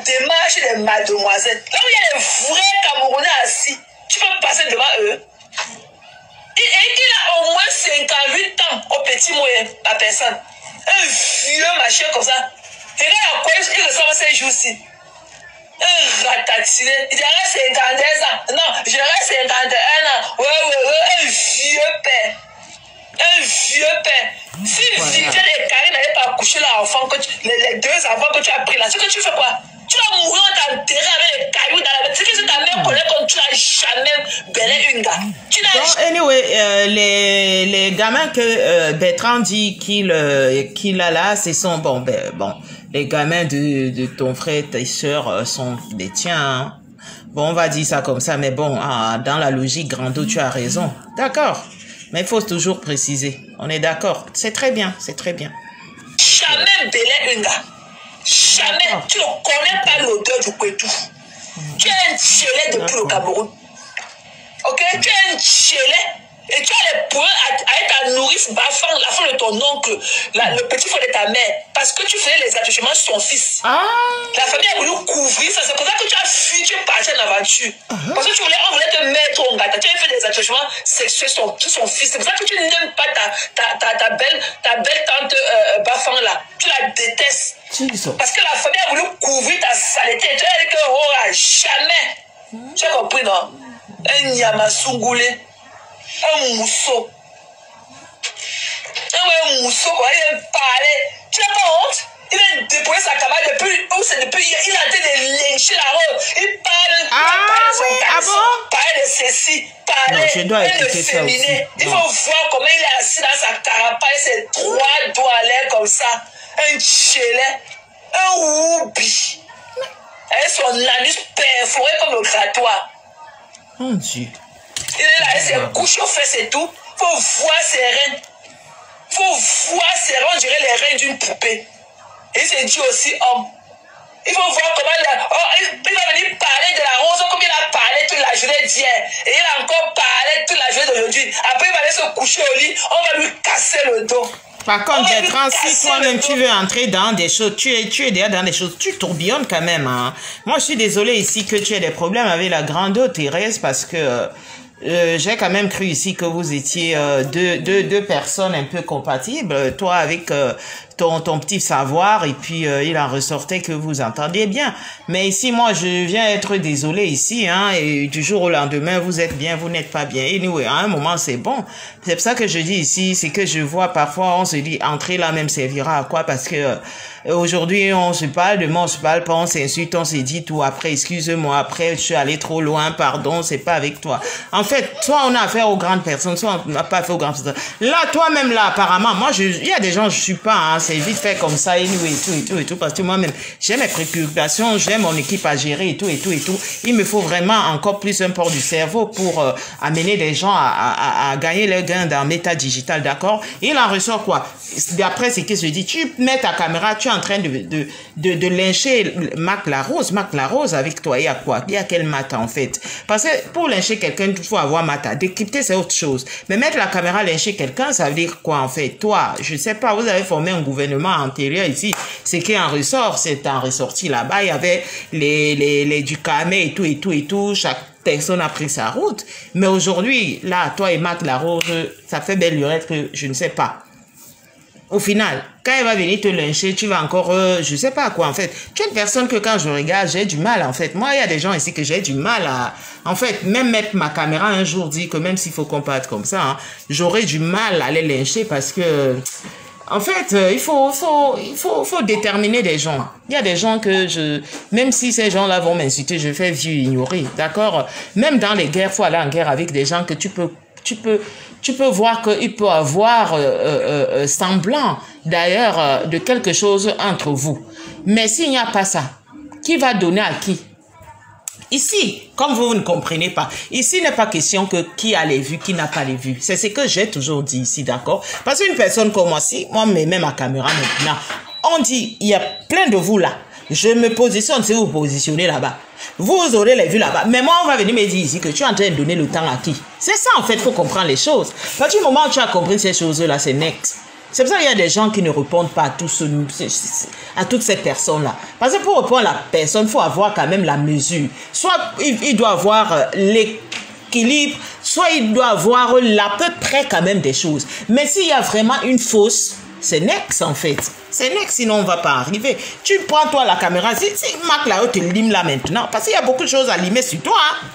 démarche des mademoiselles. Là où il y a les vrais Camerounais assis, tu peux passer devant eux. Et qu'il a au moins 58 ans au petit moyen, la personne. Un vieux machin comme ça. Regarde à quoi il ressemble ces jours-ci. Un ratatiné. Il dirait 52 ans. Non, j'aurais 51 ans. Ouais, un vieux père. Un vieux père. Si Viviane et Karine n'avaient pas accouché l'enfant, les deux enfants que tu as pris là, c'est que tu fais quoi? Tu vas mourir, on t'enterrer avec les cailloux dans la tête. C'est que ta mère connaît comme tu n'as jamais belé une gars. Tu n'as donc, anyway, les gamins que Bertrand dit qu'il a là, ce sont, bon, les gamins de ton frère, tes soeurs sont des tiens, hein. Bon, on va dire ça comme ça, mais bon, dans la logique, Grando, tu as raison. D'accord. Mais il faut toujours préciser. On est d'accord. C'est très bien, c'est très bien. Jamais belé une gars. Jamais. Tu ne connais pas l'odeur du Kwetou. Tu es un tchelé depuis le Cameroun. Ok? Tu es un tchelé. Et tu as les points avec ta nourrice Bafang, la femme de ton oncle, le petit frère de ta mère, parce que tu faisais les attouchements sur son fils. La famille a voulu couvrir ça, c'est pour ça que tu as fui, tu es parti en aventure. Parce que on voulait te mettre au gâteau, tu as fait des attouchements sexuels sur son fils. C'est pour ça que tu n'aimes pas ta belle tante Bafang là. Tu la détestes. Parce que la famille a voulu couvrir ta saleté. Tu as dit que jamais. Tu as compris, non? Un Nyamasungule. Un mousseau. Un mousseau, quoi. Il vient parler. Tu n'as pas honte? Il vient déployer sa camarade depuis. Il a été de lyncher la robe. Il parle. Il parle de ceci. Parler. Je dois écouter ça aussi. Il faut voir comment il est assis dans sa carapace. Ses 3 doigts à l'air comme ça. Un tchelé. Un woubi. Avec son anus perforé comme le grattoir. Mon Dieu. Il est là, il s'est couché aux fesses et tout. Faut voir ses reins. Faut voir ses reins, on dirait les reins d'une poupée. Et il s'est dit aussi homme. Il faut voir comment il va venir parler de la rose comme il a parlé toute la journée d'hier. Et il a encore parlé toute la journée d'aujourd'hui. Après, il va aller se coucher au lit. On va lui casser le dos. Par contre, Bertrand, si toi-même tu veux entrer dans des choses, tu es déjà dans des choses, tu tourbillonnes quand même. Hein. Moi, je suis désolée ici que tu aies des problèmes avec la grande Thérèse parce que j'ai quand même cru ici que vous étiez deux personnes un peu compatibles. Toi avec ton petit savoir et puis il en ressortait que vous entendiez bien. Mais ici, moi, je viens être désolé ici, hein, et du jour au lendemain, vous êtes bien, vous n'êtes pas bien. Et anyway, à un moment, c'est bon. C'est pour ça que je dis ici, c'est que je vois parfois, on se dit, entrer là même servira à quoi? Parce que aujourd'hui, on se parle, demain, on se parle pas, on s'insulte, on se dit tout. Après, excuse-moi, après, je suis allé trop loin, pardon, c'est pas avec toi. En fait, soit on a affaire aux grandes personnes, soit on n'a pas affaire aux grandes personnes. Là, toi-même, là, apparemment, moi, il y a des gens, je suis pas, hein, c'est vite fait comme ça, anyway, et tout, parce que moi-même, j'ai mes préoccupations, j'ai mon équipe à gérer et tout. Il me faut vraiment encore plus un port du cerveau pour amener des gens à gagner leur gain dans méta digital, d'accord? Il en ressort quoi? D'après ce que je dis, tu mets ta caméra, tu es en train de lyncher Marc Larose. Marc Larose avec toi, il y a quoi? Il y a quel mata en fait? Parce que pour lyncher quelqu'un, il faut avoir mata. Décrypter, c'est autre chose. Mais mettre la caméra, lyncher quelqu'un, ça veut dire quoi en fait? Toi, je sais pas, vous avez formé un gouvernement antérieur ici. Ce qui en ressort, c'est en ressorti là-bas. Il y avait les Ducamé et tout. Chaque personne a pris sa route. Mais aujourd'hui, là, toi et Marc Larose, ça fait belle lurette que je ne sais pas. Au final, quand elle va venir te lyncher, tu vas encore, je sais pas quoi en fait. Tu es une personne que quand je regarde, j'ai du mal en fait. Moi, il y a des gens ici que j'ai du mal à... En fait, même mettre ma caméra un jour, dit que même s'il faut qu'on parte comme ça, hein, j'aurais du mal à les lyncher parce que... En fait, il faut déterminer des gens. Il y a des gens que même si ces gens-là vont m'insulter, je fais vieux ignorer, d'accord? Même dans les guerres, il faut aller en guerre avec des gens que tu peux voir qu'il peut avoir semblant d'ailleurs de quelque chose entre vous. Mais s'il n'y a pas ça, qui va donner à qui? Ici, comme vous ne comprenez pas, ici n'est pas question que qui a les vues, qui n'a pas les vues. C'est ce que j'ai toujours dit ici, d'accord? Parce qu'une personne comme moi, si moi, je mets ma caméra maintenant, on dit, il y a plein de vous là. Je me positionne, si vous vous positionnez là-bas. Vous aurez les vues là-bas. Mais moi, on va venir me dire ici que tu es en train de donner le temps à qui? C'est ça, en fait, il faut comprendre les choses. À partir du moment où tu as compris ces choses-là, c'est next. C'est pour ça qu'il y a des gens qui ne répondent pas à toutes ces personnes-là. Parce que pour répondre à la personne, il faut avoir quand même la mesure. Soit il doit avoir l'équilibre, soit il doit avoir à peu près quand même des choses. Mais s'il y a vraiment une fausse, c'est next en fait. C'est next, sinon on ne va pas arriver. Tu prends toi la caméra, si Marc là-haut te lime là maintenant, parce qu'il y a beaucoup de choses à limer sur toi. Hein.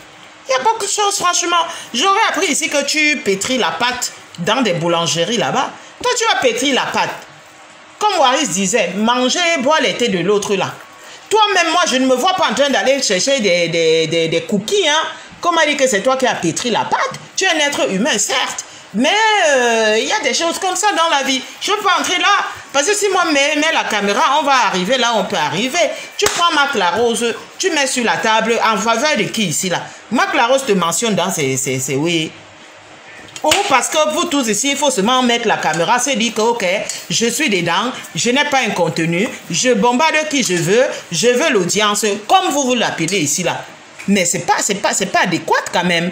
Il y a beaucoup de choses, franchement. J'aurais appris ici que tu pétris la pâte dans des boulangeries là-bas. Toi, tu vas pétrir la pâte. Comme Waris disait, manger, boire l'été de l'autre là. Toi-même, moi, je ne me vois pas en train d'aller chercher des cookies. Hein. Comme on dit que c'est toi qui as pétri la pâte. Tu es un être humain, certes. Mais il y a des choses comme ça dans la vie. Je ne peux pas entrer là. Parce que si moi, mets la caméra, on va arriver là, on peut arriver. Tu prends Marc Larose, tu mets sur la table en faveur de qui ici là? Marc Larose te mentionne dans ses oui. Oh, parce que vous tous ici, il faut seulement mettre la caméra, se dire que, ok, je suis dedans, je n'ai pas un contenu, je bombarde qui je veux l'audience, comme vous l'appelez ici, là. Mais c'est pas adéquat quand même.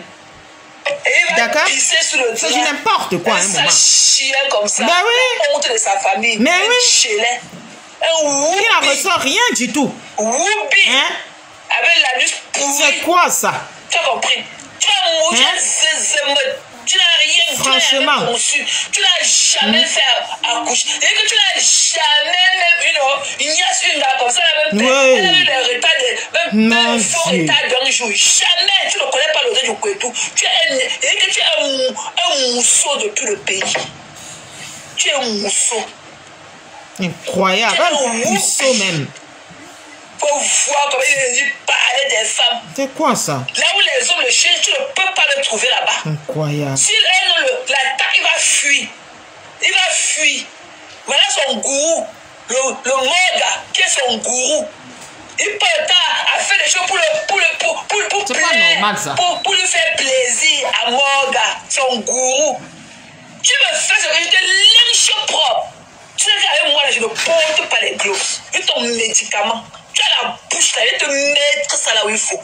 D'accord? C'est du n'importe quoi, un moment. Chien comme ça. Ben oui. Honte de sa famille. Mais oui. Il n'en ressort rien du tout. Whoopi. Hein? Avec la nuit pourrie. C'est quoi ça? Tu as compris? Tu vas mourir. Tu n'as rien, franchement, tu n'as jamais fait accoucher. Et que tu n'as jamais même une gars comme ça, même elle a eu le retard même faux retard d'un jour. Jamais, tu ne connais pas l'odeur du couetou. Tu es un mousseau de tout le pays. Tu es un mousseau. Incroyable, un mousseau même. Pour voir comment il parlait des femmes. C'est quoi ça? Là où les hommes le cherchent, tu ne peux pas le trouver là-bas. Incroyable. Si l'attaque, il va fuir. Il va fuir. Voilà son gourou. Le Morga, qui est son gourou. Il peut à faire des choses pour plaire, normal, ça. Pour lui faire plaisir à Morga, son gourou. Tu me fais ce que je te lynche propre. Tu sais qu'avec moi, là, je ne porte pas les gloves. Je ton médicament. Tu as la bouche là, je vais te mettre ça là où il faut.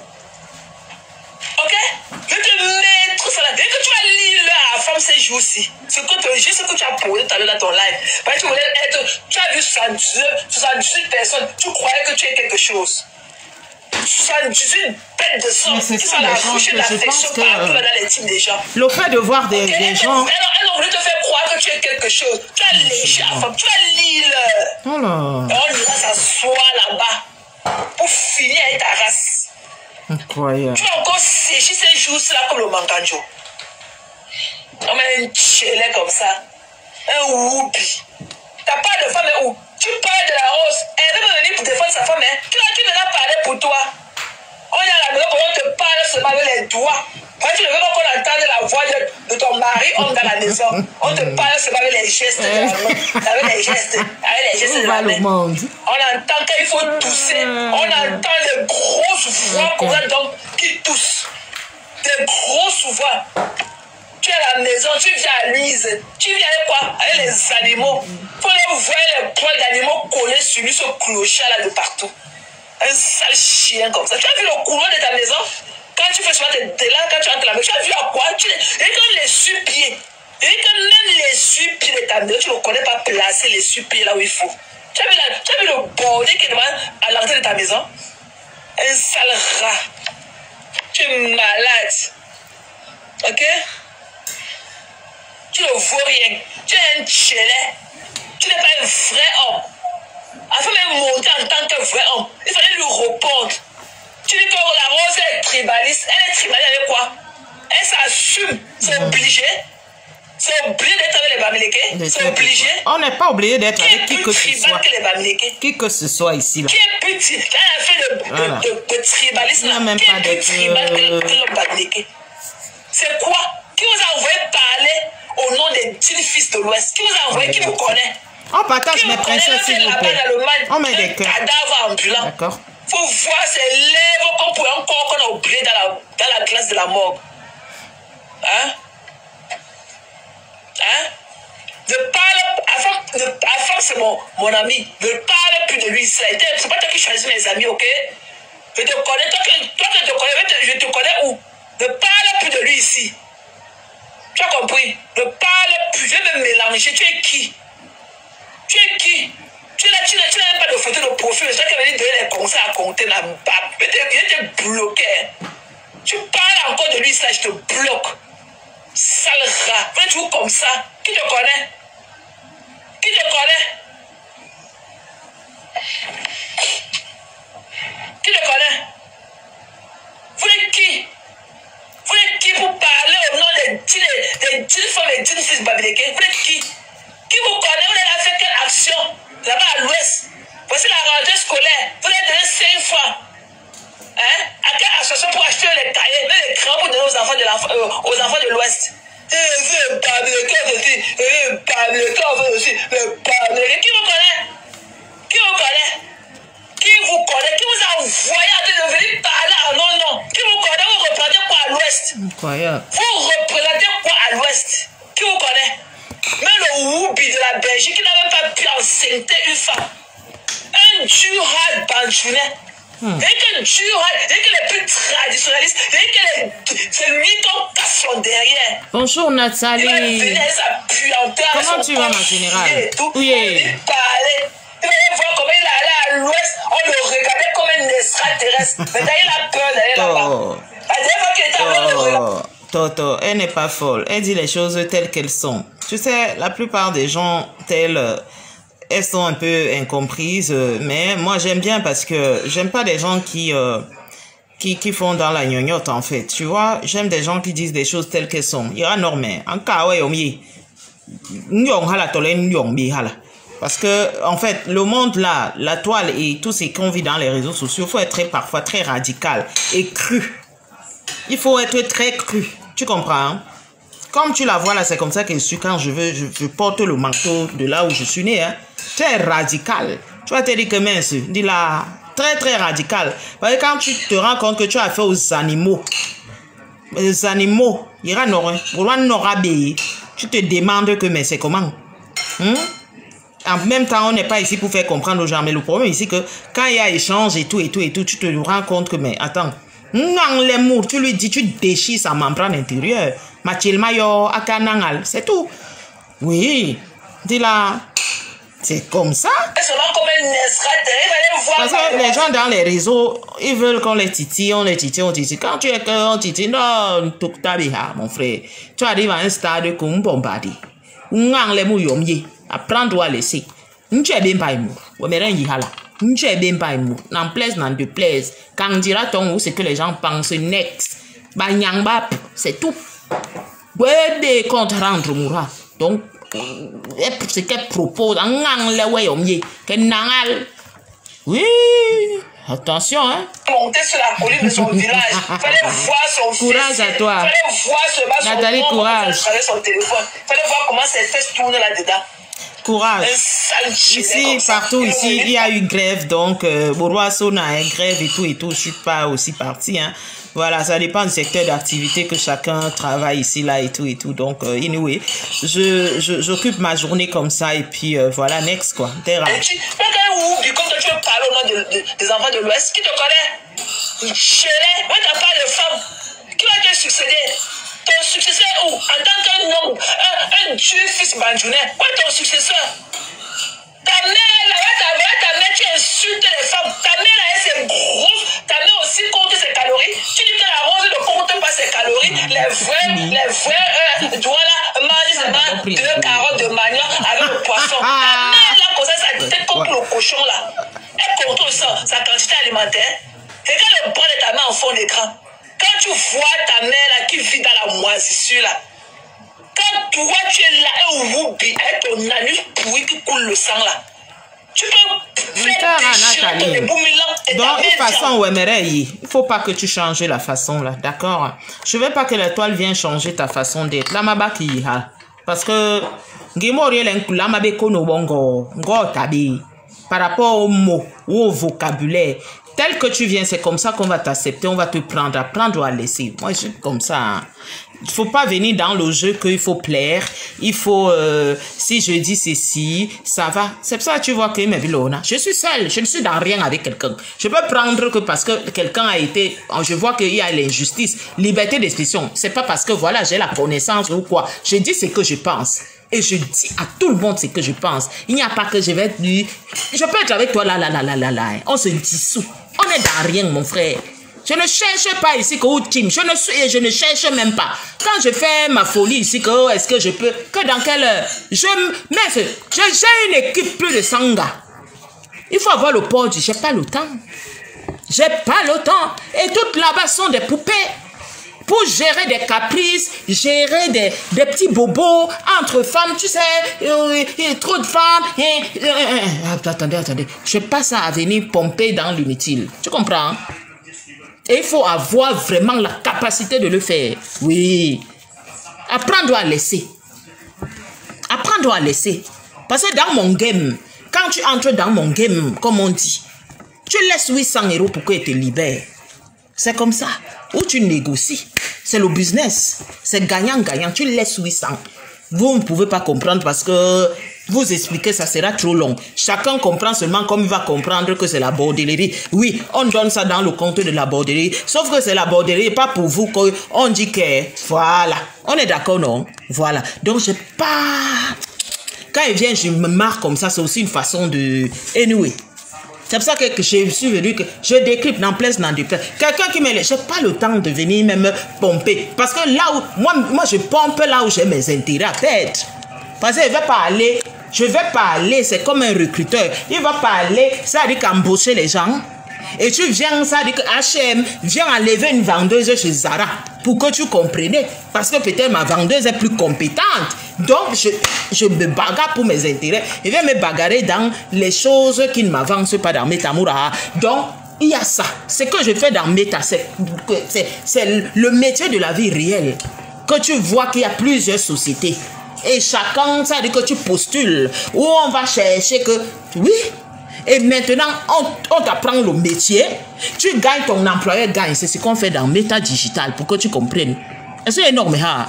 Ok? Je vais te mettre ça là. Et que tu vas lire à la femme ces jours-ci. Ce que tu as posé tout à l'heure dans ton live. Parce que tu as vu 78 personnes. Tu croyais que tu es quelque chose. 78 bêtes de sang qui sont la bouche de l'affection partout dans les teams des gens. Le fait de voir des gens. Elles ont voulu te faire croire que tu es quelque chose. Tu as léché la femme. Tu as lire. Oh là. Et on ira s'asseoir là-bas. Pour finir avec ta race. Incroyable. Tu vas encore sécher ces jours-là comme le manganjo. On met un tchelé comme ça. Un whoopi. T'as pas de femme, mais où? Tu parles de la rose. Elle veut venir pour défendre sa femme, hein? Tu n'as pas parlé pour toi. On est à la maison, on te parle seulement avec les doigts. Quand tu ne veux pas qu'on entende la voix de ton mari, on est dans la maison. On te parle seulement avec les gestes de la main. Avec les gestes de la main. On entend qu'il faut tousser. On entend des grosses voix comme ça, donc, qui toussent. Des grosses voix. Tu es à la maison, tu viens à Lise. Tu viens avec quoi? Avec les animaux. Il faut les voir les poils d'animaux collés sur lui, ce clochard là de partout. Un sale chien comme ça. Tu as vu le couloir de ta maison? Quand tu fais souvent tes là, quand tu entres à la maison, tu as vu à quoi? Et quand les essuie-pieds. Et que même les essuie-pieds de ta maison, tu ne connais pas placer les essuie-pieds là où il faut. Tu as vu le bordel qui est devant à l'entrée de ta maison? Un sale rat. Tu es malade. Ok? Tu ne vaux rien. Tu es un tchelé. Tu n'es pas un vrai homme. Afin de monter en tant que vrai homme, il fallait lui répondre. Tu dis que la rose est tribaliste. Elle est tribaliste avec quoi? Elle s'assume. C'est obligé. C'est obligé d'être avec les Bamileke. C'est obligé. On n'est pas obligé d'être avec qui que ce soit. Qui que ce soit ici. Là. Qui est petit? Là, elle a fait de tribalisme. Il n'y a même pas de tribal que le Bamileke. C'est quoi? Qui vous a envoyé parler au nom des 10 fils de l'Ouest? Qui vous a envoyé? Qui vous connaît? On partage mes princesses, s'il vous plaît. On met des cœurs. Cadavre ambulant. D'accord. Il faut voir ces lèvres qu'on pourrait encore qu'on a oublié dans la glace de la morgue. Hein? Hein? Ne parle, afin c'est mon ami. Ne parle plus de lui. C'est pas toi qui choisis mes amis, ok? Je te connais, toi que je te connais, je te connais où? Ne parle plus de lui ici. Tu as compris? Ne parle plus. Je vais me mélanger. Tu es qui? Tu es qui? Tu n'as même pas de photo de profil. C'est toi qui as venu donner les conseils à compter la barbe. Je te bloqué. Tu parles encore de lui, ça, je te bloque. Sale rat. Vous êtes toujours comme ça. Qui te connaît? Qui te connaît? Qui te connaît? Vous êtes qui? Vous êtes qui pour parler au nom des 10 femmes et 10 fils Bamileke? Vous êtes qui? Qui vous connaît? Vous avez fait quelle action? Là-bas à l'ouest. Voici la rentrée scolaire. Vous avez donné aux enfants de l'Ouest. Le Pamela aussi, le Pamela aussi, le Pamela. Qui vous connaît? Qui vous connaît? Qui vous connaît? Qui vous a envoyé à venir parler à non? Qui vous connaît? Vous représentez quoi à l'Ouest? Incroyable. Vous représentez quoi à l'Ouest? Qui vous connaît? Même le Woubi de la Belgique, qui n'a même pas pu enseigner une femme. Un Durhal Banchounet. Et que Durhal, et que les plus traditionnalistes, et que c'est lui qu'on casse son derrière. Bonjour Nathalie. Il va venir sa puanteur. Comment tu vas ma générale? Oui. Il parlait. Il va voir comment il est allé à l'Ouest. On le regardait comme un extraterrestre. Maintenant il a peur d'aller là-bas. La dernière fois qu'il était avec le regard. Toto, elle n'est pas folle. Elle dit les choses telles qu'elles sont. Tu sais, la plupart des gens tels, elles sont un peu incomprises. Mais moi, j'aime bien parce que j'aime pas des gens qui font dans la gnognotte, en fait. Tu vois, j'aime des gens qui disent des choses telles qu'elles sont. Il y a normé. En cas, ouais, parce que, en fait, le monde là, la toile et tout ce qu'on vit dans les réseaux sociaux, il faut être parfois très radical et cru. Il faut être très cru. Tu comprends? Hein? Comme tu la vois là, c'est comme ça que je suis quand je porte le manteau de là où je suis né. Hein? Très radical. Tu vas te dire que mince, dis là, très très radical. Parce que quand tu te rends compte que tu as fait aux animaux, les animaux, il y aura tu te demandes que mais c'est comment? En même temps, on n'est pas ici pour faire comprendre aux gens. Mais le problème ici que quand il y a échange et tout, tu te rends compte que mais attends. Tu lui dis, tu déchires sa membrane intérieure. C'est tout. Oui. Dis là. C'est comme ça. Parce que les gens dans les réseaux, ils veulent qu'on les titille, on titille. Quand tu es qu'on titille, non, mon frère. Tu arrives à un stade comme bombardé. Apprendre à laisser. Tu es bien pas n'en plaise, n'en déplaise. Quand on dira ton ou c'est que les gens pensent next. C'est tout. Des comptes rendre moura. Donc, ce qu'elle propose, oui, attention, hein. Monter sur la colline de son village. Fallait voir son fils. Courage à toi. Fallait voir ce Nathalie, courage. Son téléphone. Fallait voir comment ses fesses tournent là-dedans. Courage. Ici, partout ici, il y a eu grève, donc Bourroisson a une grève et tout, je suis pas aussi partie, hein. Voilà, ça dépend du secteur d'activité que chacun travaille ici, là et tout, donc anyway, j'occupe ma journée comme ça et puis voilà, next quoi. Comme tu veux parler au nom des enfants de l'Ouest, qui te connaît? Chérie, moi t'as pas de femme, qui va te succéder? Ton successeur où? En tant qu'un homme, un dieu fils Banjounet, où est ton successeur? Ta mère, tu insultes les femmes. Ta mère, elle, c'est grosse. Ta mère aussi compte ses calories. Tu dis que la rose ne compte pas ses calories. Les vrais, tu vois là, mange seulement 2 carottes de manioc avec le poisson. Ta mère, là, comme ça tête contre le cochon, là. Elle contrôle sa quantité alimentaire. Et quand le bras de ta main en fond d'écran, quand tu vois ta mère, là, qui vit dans la moisissure, là, quand toi tu es là, un woubi, avec ton anus pourri qui coule le sang là, tu peux faire déchirer ton donc, de toute façon, ouais, il faut pas que tu changes la façon là, d'accord? Je veux pas que la toile vienne changer ta façon d'être. Là, ma baki, parce que par rapport aux mots ou au vocabulaire, tel que tu viens, c'est comme ça qu'on va t'accepter, on va te prendre, apprendre ou à laisser. Moi, je suis comme ça. Hein. Il faut pas venir dans le jeu qu'il faut plaire. Il faut, si je dis ceci, ça va. C'est pour ça que tu vois que je suis seule. Je ne suis dans rien avec quelqu'un. Je peux prendre que parce que quelqu'un a été, je vois qu'il y a l'injustice, liberté d'expression. C'est pas parce que voilà, j'ai la connaissance ou quoi. Je dis ce que je pense. Et je dis à tout le monde ce que je pense. Il n'y a pas que je vais dire, je peux être avec toi là. On se dissout. On est dans rien, mon frère. Je ne cherche pas ici que je ne cherche même pas. Quand je fais ma folie ici, que est-ce que je peux, que dans quelle heure, j'ai une équipe plus de 100 gars. Il faut avoir le port du, j'ai pas le temps. J'ai pas le temps. Et toutes là-bas sont des poupées. Pour gérer des caprices, gérer des petits bobos entre femmes, tu sais, trop de femmes. Attendez. Je passe à venir pomper dans l'inutile. Tu comprends? Et il faut avoir vraiment la capacité de le faire. Oui. Apprendre à laisser. Apprendre à laisser. Parce que dans mon game, quand tu entres dans mon game, comme on dit, tu laisses 800 € pour qu'il te libère. C'est comme ça. Ou tu négocies. C'est le business. C'est gagnant-gagnant. Tu laisses 800. Vous ne pouvez pas comprendre parce que vous expliquez, ça sera trop long. Chacun comprend seulement comme il va comprendre que c'est la bordellerie. Oui, on donne ça dans le compte de la bordellerie. Sauf que c'est la bordellerie, pas pour vous qu'on dit que... Voilà. On est d'accord, non? Voilà. Donc, je pas... Quand il vient, je me marre comme ça. C'est aussi une façon de... Anyway. C'est pour ça que je suis venu, que je décrypte dans place, dans des places. Quelqu'un qui me laisse, je n'ai pas le temps de venir même pomper. Parce que là où, moi je pompe là où j'ai mes intérêts à perdre. Parce que je vais pas aller, c'est comme un recruteur. Il va pas aller, ça veut dire qu'embaucher les gens. Et tu viens, ça veut dire que H&M vient enlever une vendeuse chez Zara. Pour que tu comprennes. Parce que peut-être ma vendeuse est plus compétente. Donc, je me bagarre pour mes intérêts. Je vais me bagarrer dans les choses qui ne m'avancent pas dans Metamura. Donc, il y a ça. Ce que je fais dans Meta, c'est le métier de la vie réelle. Que tu vois qu'il y a plusieurs sociétés. Et chacun, ça veut dire que tu postules. Où on va chercher que... Oui. Et maintenant, on t'apprend le métier. Tu gagnes, ton employeur gagne. C'est ce qu'on fait dans Meta Digital pour que tu comprennes. C'est énorme, hein?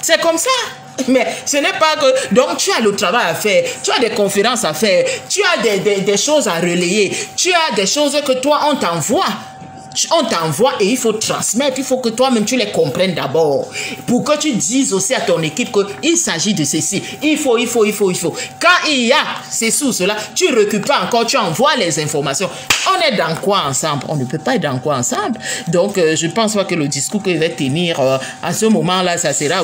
C'est comme ça. Mais ce n'est pas que... Donc, tu as le travail à faire. Tu as des conférences à faire. Tu as des choses à relayer. Tu as des choses que toi, on t'envoie. On t'envoie et il faut transmettre. Il faut que toi-même, tu les comprennes d'abord. Pour que tu dises aussi à ton équipe qu'il s'agit de ceci. Il faut. Quand il y a ceci ou cela, tu récupères encore, tu envoies les informations. On est dans quoi ensemble? On ne peut pas être dans quoi ensemble. Donc, je ne pense pas que le discours que je vais tenir à ce moment-là, ça sera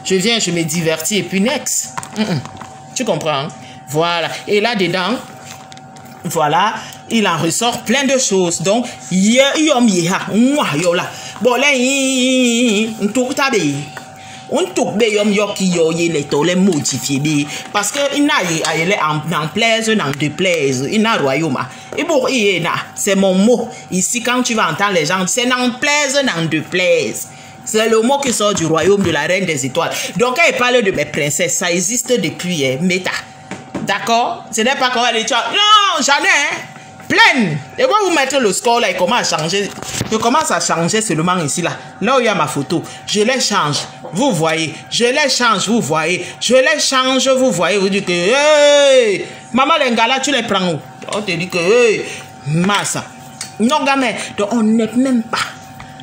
je viens, je me divertis et puis next. Tu comprends? Voilà. Et là-dedans, voilà, il en ressort plein de choses. Donc, bon, là, parce que il n'a en plaise, n'en déplaise, il n'a royaume. Et bon, c'est mon mot. Ici, quand tu vas entendre les gens, c'est n'en plaise, n'en déplaise. C'est le mot qui sort du royaume de la reine des étoiles. Donc, quand il parle de mes princesses, ça existe depuis Meta. D'accord? Ce n'est pas qu'on va les tuer. Non, j'en ai, pleine. Et moi, vous mettre le score là, il commence à changer. Je commence à changer seulement ici, là. Là où il y a ma photo. Je les change. Vous voyez. Je les change, vous voyez. Je les change, vous voyez. Vous dites que, hey, maman, les gars là, tu les prends où? On te dit que, hey, massa. Non, gamin. Donc, on n'est même pas.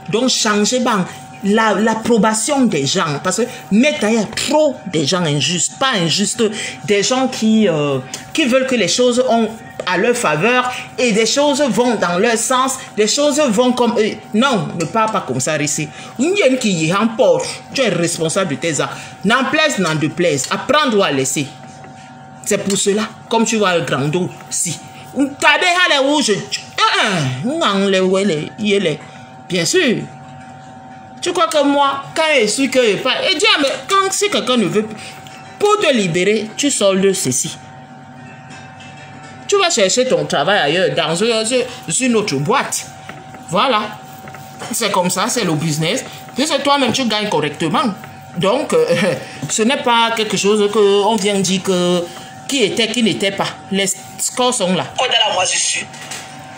Donc, changer, bang. L'approbation des gens, parce que Meta, il y a trop de gens injustes, pas injustes, des gens qui veulent que les choses ont à leur faveur et des choses vont dans leur sens, des choses vont comme eux. Non, ne parle pas comme ça ici. Tu es responsable de tes actes. N'en plaise, n'en déplaise. Apprendre à laisser. C'est pour cela, comme tu vois le grand dos, si. Bien sûr. Tu crois que moi, quand je suis que je parle, et dis, mais quand si quelqu'un ne veut plus, pour te libérer, tu soldes ceci. Tu vas chercher ton travail ailleurs, dans une autre boîte. Voilà. C'est comme ça, c'est le business. Puisque toi-même, tu gagnes correctement. Donc, ce n'est pas quelque chose qu'on vient dire que qui était, qui n'était pas. Les scores sont là. Quand dans la moisissure,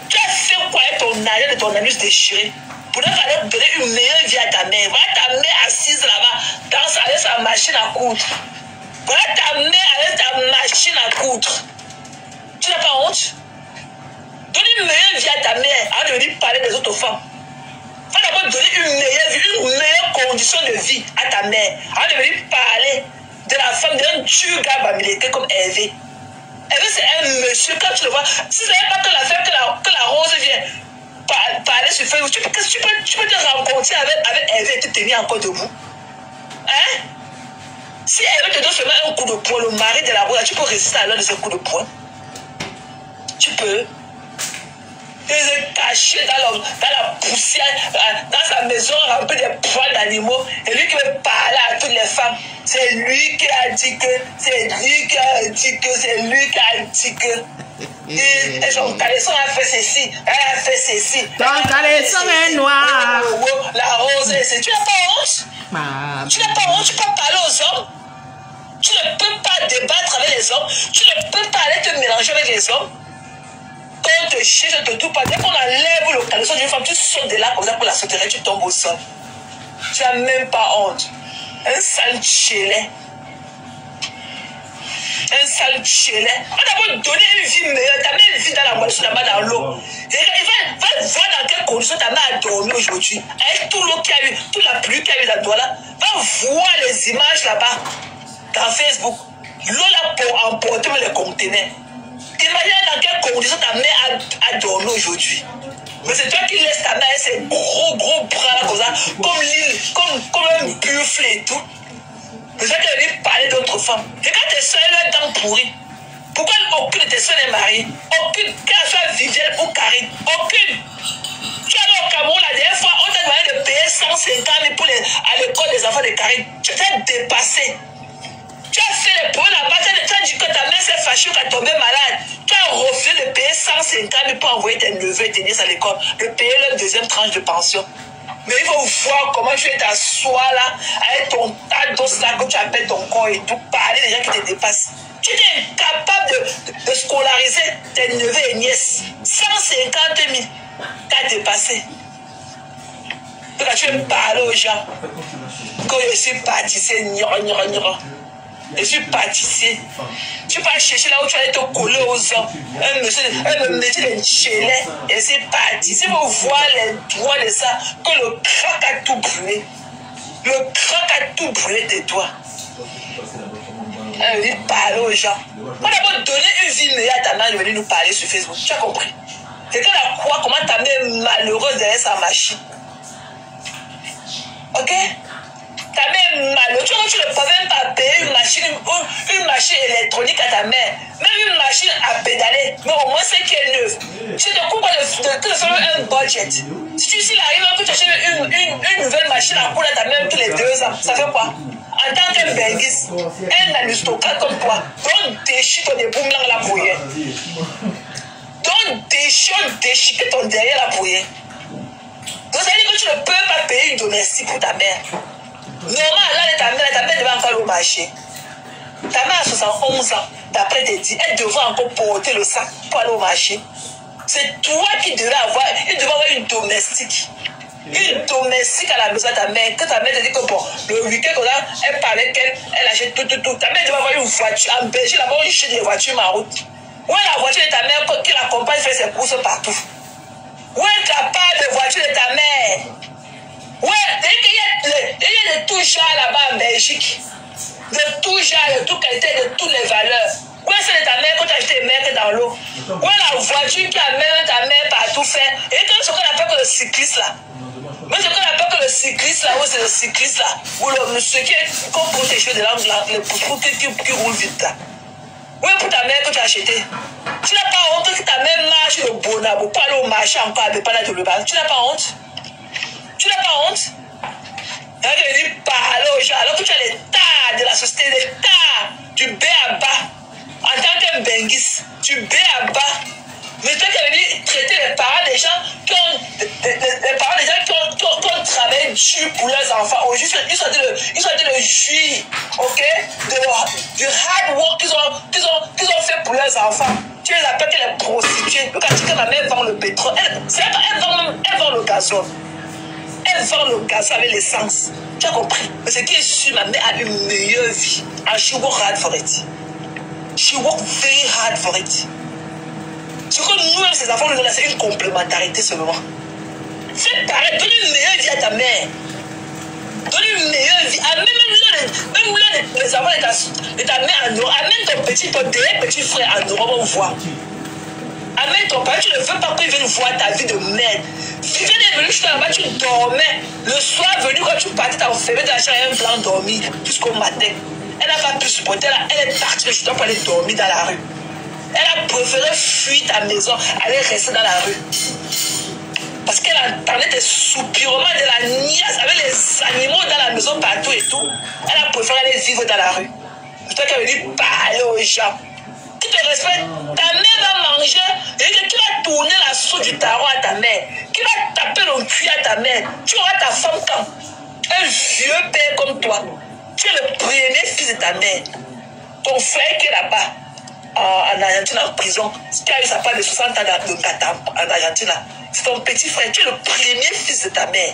tu as fait quoi avec ton argent de ton anus déchiré? Pour ne pas donner une meilleure vie à ta mère. Voilà ta mère assise là-bas, avec sa machine à coudre. Voilà ta mère avec ta machine à coudre. Tu n'as pas honte? Donne une meilleure vie à ta mère avant de venir parler des autres femmes. Il faut d'abord donner une meilleure vie, une meilleure condition de vie à ta mère avant de venir parler de la femme d'un tuga bamileke comme Hervé. Hervé, c'est un monsieur, quand tu le vois, si ce n'est pas que la femme, que la rose vient parler sur Facebook, tu peux te rencontrer avec Hervé et te tenir encore debout. Hein? Si Hervé te donne seulement un coup de poing, le mari de la rose, tu peux résister à l'un de ces coups de poing. Tu peux. Il est caché dans la poussière, dans sa maison remplie de poils d'animaux, et lui qui veut parler à toutes les femmes. C'est lui qui a dit que, c'est lui qui a dit que, c'est lui qui a dit que. Et son caleçon a fait ceci, elle a fait ceci. Ton caleçon est noir. La rose, c'est. Tu n'as pas honte? Tu n'as pas honte, tu peux parler aux hommes. Tu ne peux pas débattre avec les hommes. Tu ne peux pas aller te mélanger avec les hommes. Quand on te chie, je te doute pas. Dès qu'on enlève le caleçon d'une femme, tu sautes de là comme ça pour la sauter, tu tombes au sol. Tu n'as même pas honte. Un sale chélet. Un sale chélet. On a beau donner une vie meilleure. Tu as même une vie dans la moisson là-bas dans l'eau. Va voir dans quelles conditions ta mère a dormi aujourd'hui. Avec tout l'eau qu'il y a eu, toute la pluie qu'il y a eu là-dedans là. Va voir les images là-bas. Dans Facebook. L'eau là pour emporter les conteneurs. Imagine dans quelles conditions ta mère a dormi aujourd'hui. Mais c'est toi qui laisses ta mère avec ses gros bras là comme ça, comme l'île, comme un buffle et tout. C'est ça qu'elle vient parler d'autres femmes. Et quand tes soeurs ont un temps pourri, pourquoi aucune de tes soeurs n'est mariée? Aucune, qu'elle soit Vivienne ou Karine, aucune. Tu allais au Cameroun la dernière fois, on t'a demandé de payer 150 000 pour à l'école des enfants de Karine. Tu t'es dépassé. Tu as fait les problèmes là-bas, tu as dit que ta mère s'est fâchée, qu'elle est tombée malade. Tu as refusé de payer 150 000 pour envoyer tes neveux et tes nièces à l'école, de payer leur deuxième tranche de pension. Mais il faut voir comment tu es t'asseoir là, avec ton tas d'os là que tu appelles ton corps et tout, parler des gens qui te dépassent. Tu es incapable de scolariser tes neveux et nièces. 150 000, tu as dépassé. Donc tu veux parler aux gens. Quand je suis pâtissier, je suis pâtissier. Tu vas chercher là où tu allais te coller aux hommes. Un monsieur me mettait des chelets. Et c'est pâtissier. Vous voyez les doigts de ça. Que le crack a tout brûlé. Le crack a tout brûlé tes doigts. Elle veut parler aux gens. On a beau donner une vie meilleure à ta mère de venir nous parler sur Facebook. Tu as compris? C'est qu'elle a quoi? Comment ta mère malheureuse derrière sa machine? Ok? Ta mère malheureuse. Tu ne peux même pas payer une machine électronique à ta mère. Même une machine à pédaler. Mais au moins c'est qu'elle est neuve. Tu te coupes de faire un budget. Si il arrive que tu achètes une nouvelle machine à couler à ta mère tous les 2 ans, ça fait quoi? En tant qu'un benguis, un aristocrate comme toi, donc déchire ton époux dans la brouillère. Donc déchire ton derrière la brouillère. Donc ça veut dire que tu ne peux pas payer une domestique pour ta mère. Normalement, là, ta mère devait encore aller au marché. Ta mère a 71 ans, d'après tes dits, elle devrait encore porter le sac pour aller au marché. C'est toi qui devrais avoir une domestique. Une domestique à la maison de ta mère. Que ta mère te dit que bon, le week-end, elle parle avec elle achète tout. Ta mère devrait avoir une voiture. En Belgique, là-bas, on achète des voitures ma route. Où est la voiture de ta mère qui l'accompagne faire ses courses partout? Où est la part de voiture de ta mère? Ouais, il y a de tout genre là-bas en Belgique. De tout genre, de toute qualité, de toutes les valeurs. Où est-ce que ta mère quand tu as acheté mec dans l'eau? Où est la voiture qui amène ta mère partout faire? Et quand ce qu'on appelle que le cycliste là. Mais ce qu'on appelle que le cycliste là, où c'est le cycliste là, où le monsieur qui est comme pour tes cheveux de les pousses qui roulent vite là. Où est pour ta mère que tu as acheté? Tu n'as pas honte que ta mère marche le bonabo pour aller au marché encore avec pas de le bas. Tu n'as pas honte? Tu n'as pas honte? Elle veut parler aux gens alors que tu as les tas de la société, les tas du B à bas. En tant qu'un benguis, du B à bas. Mais toi qui as venu traiter les parents des gens qui ont travaillé dur pour leurs enfants. Aujourd'hui, ils sont le jus, ok, du hard work qu'ils ont fait pour leurs enfants. Tu les appelles les prostituées. Quand tu dis que ma mère vend le pétrole, elle vend le gazole. Elle vend le gaz avec l'essence. Tu as compris? Mais ce qui est sûr, ma mère a une meilleure vie. And she work hard for it. She work very hard for it. Ce que nous-mêmes, ces enfants, nous donnent, c'est une complémentarité seulement. Fais pareil, donne une meilleure vie à ta mère. Donne une meilleure vie. Même les enfants de ta mère en Europe. Amène ton dernier petit frère en Europe, on voit. Amène ton père, tu ne veux pas qu'il vienne voir ta vie de merde. Vivienne est venue jusqu'à là-bas, tu dormais. Le soir venu, quand tu partais, t'as enfermé dans la chambre, un blanc dormi jusqu'au matin. Elle n'a pas pu supporter là. Elle est partie le soir pour aller dormir dans la rue. Elle a préféré fuir ta maison, aller rester dans la rue. parce qu'elle entendait des soupirements de la niaise avec les animaux dans la maison partout et tout. Elle a préféré aller vivre dans la rue. C'est toi qui as venu parler aux gens. Qui te respecte, ta mère va manger et que tu vas tourner la sauce du tarot à ta mère. Qui va taper le cul à ta mère. Tu auras ta femme quand un vieux père comme toi. Tu es le premier fils de ta mère. Ton frère qui est là-bas, en Argentine, en prison, qui a eu sa part de 60 ans de Gata en Argentine, c'est ton petit frère. Tu es le premier fils de ta mère.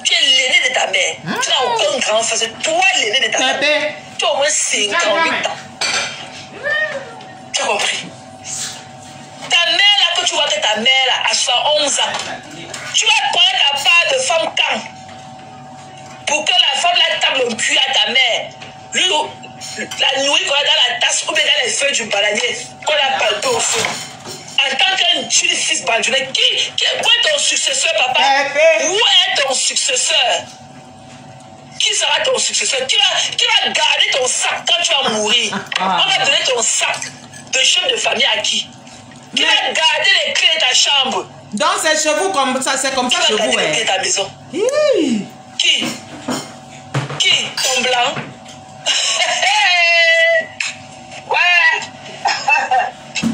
Tu es l'aîné de ta mère. Tu n'as aucun grand frère. C'est toi l'aîné de ta mère. Tu as au moins 58 ans. Tu as compris? Ta mère là, que tu vois que ta mère là, à 111 ans, tu vas prendre ta part de femme quand? Pour que la femme la tape le cul à ta mère. Lui, la nourrit dans la tasse ou bien dans les feuilles du bananier qu'on a palpé au feu. En tant qu'un fils bandounet, où est ton successeur, papa? Où est ton successeur? Qui sera ton successeur? Qui va garder ton sac quand tu vas mourir? On va donner ton sac de chef de famille à qui? Qui va garder les clés de ta chambre? Donc c'est chez vous comme ça, c'est comme ça chez vous. Qui va garder les clés de ta maison? Qui? Qui? Ton blanc? Ouais.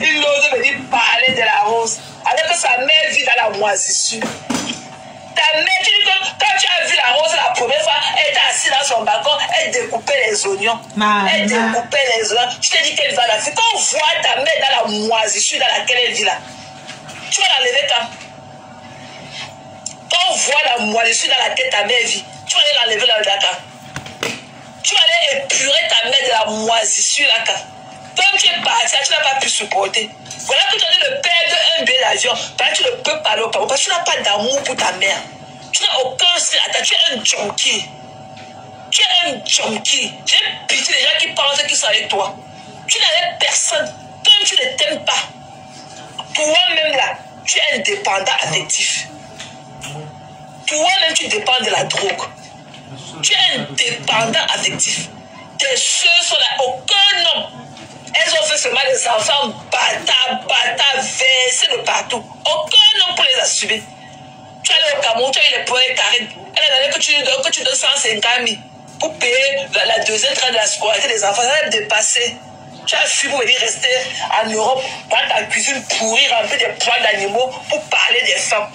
Il n'ose venir parler de la rose alors que sa mère vit dans la moisissure. Ta mère, tu dis que quand tu as vu la rose la première fois, elle était assise dans son balcon, elle découpait les oignons. Elle découpait les oignons. Je te dis qu'elle va la faire. Quand on voit ta mère dans la moisissure dans laquelle elle vit là, tu vas la lever quand? Quand on voit la moisissure dans laquelle ta mère vit, tu vas aller la lever là quand? Tu vas aller épurer ta mère de la moisissure là quand? Comme tu es parti, tu n'as pas pu supporter. Voilà que tu as dit de perdre un billet d'avion. Tu ne peux pas aller au Cameroun parce que tu n'as pas d'amour pour ta mère. Tu n'as aucun style. Tu es un junkie. Tu es un junkie. J'ai pitié des gens qui pensent qu'ils sont avec toi. Tu n'as personne. Comme tu ne t'aimes pas, toi-même là, tu es un dépendant affectif. Toi-même, tu dépends de la drogue. Tu es un dépendant affectif. Tes soeurs sont là. Aucun homme. Elles ont fait seulement des enfants bâtards, versés de partout. Aucun homme pour les assumer. Tu es allé au Cameroun, tu as eu les points carrés. Elle a donné que tu donnes 150 000 pour payer la deuxième tranche de la scolarité des enfants. Ça va dépasser. Tu as fui pour venir rester en Europe dans ta cuisine pourrie, remplie de poils d'animaux pour parler des femmes.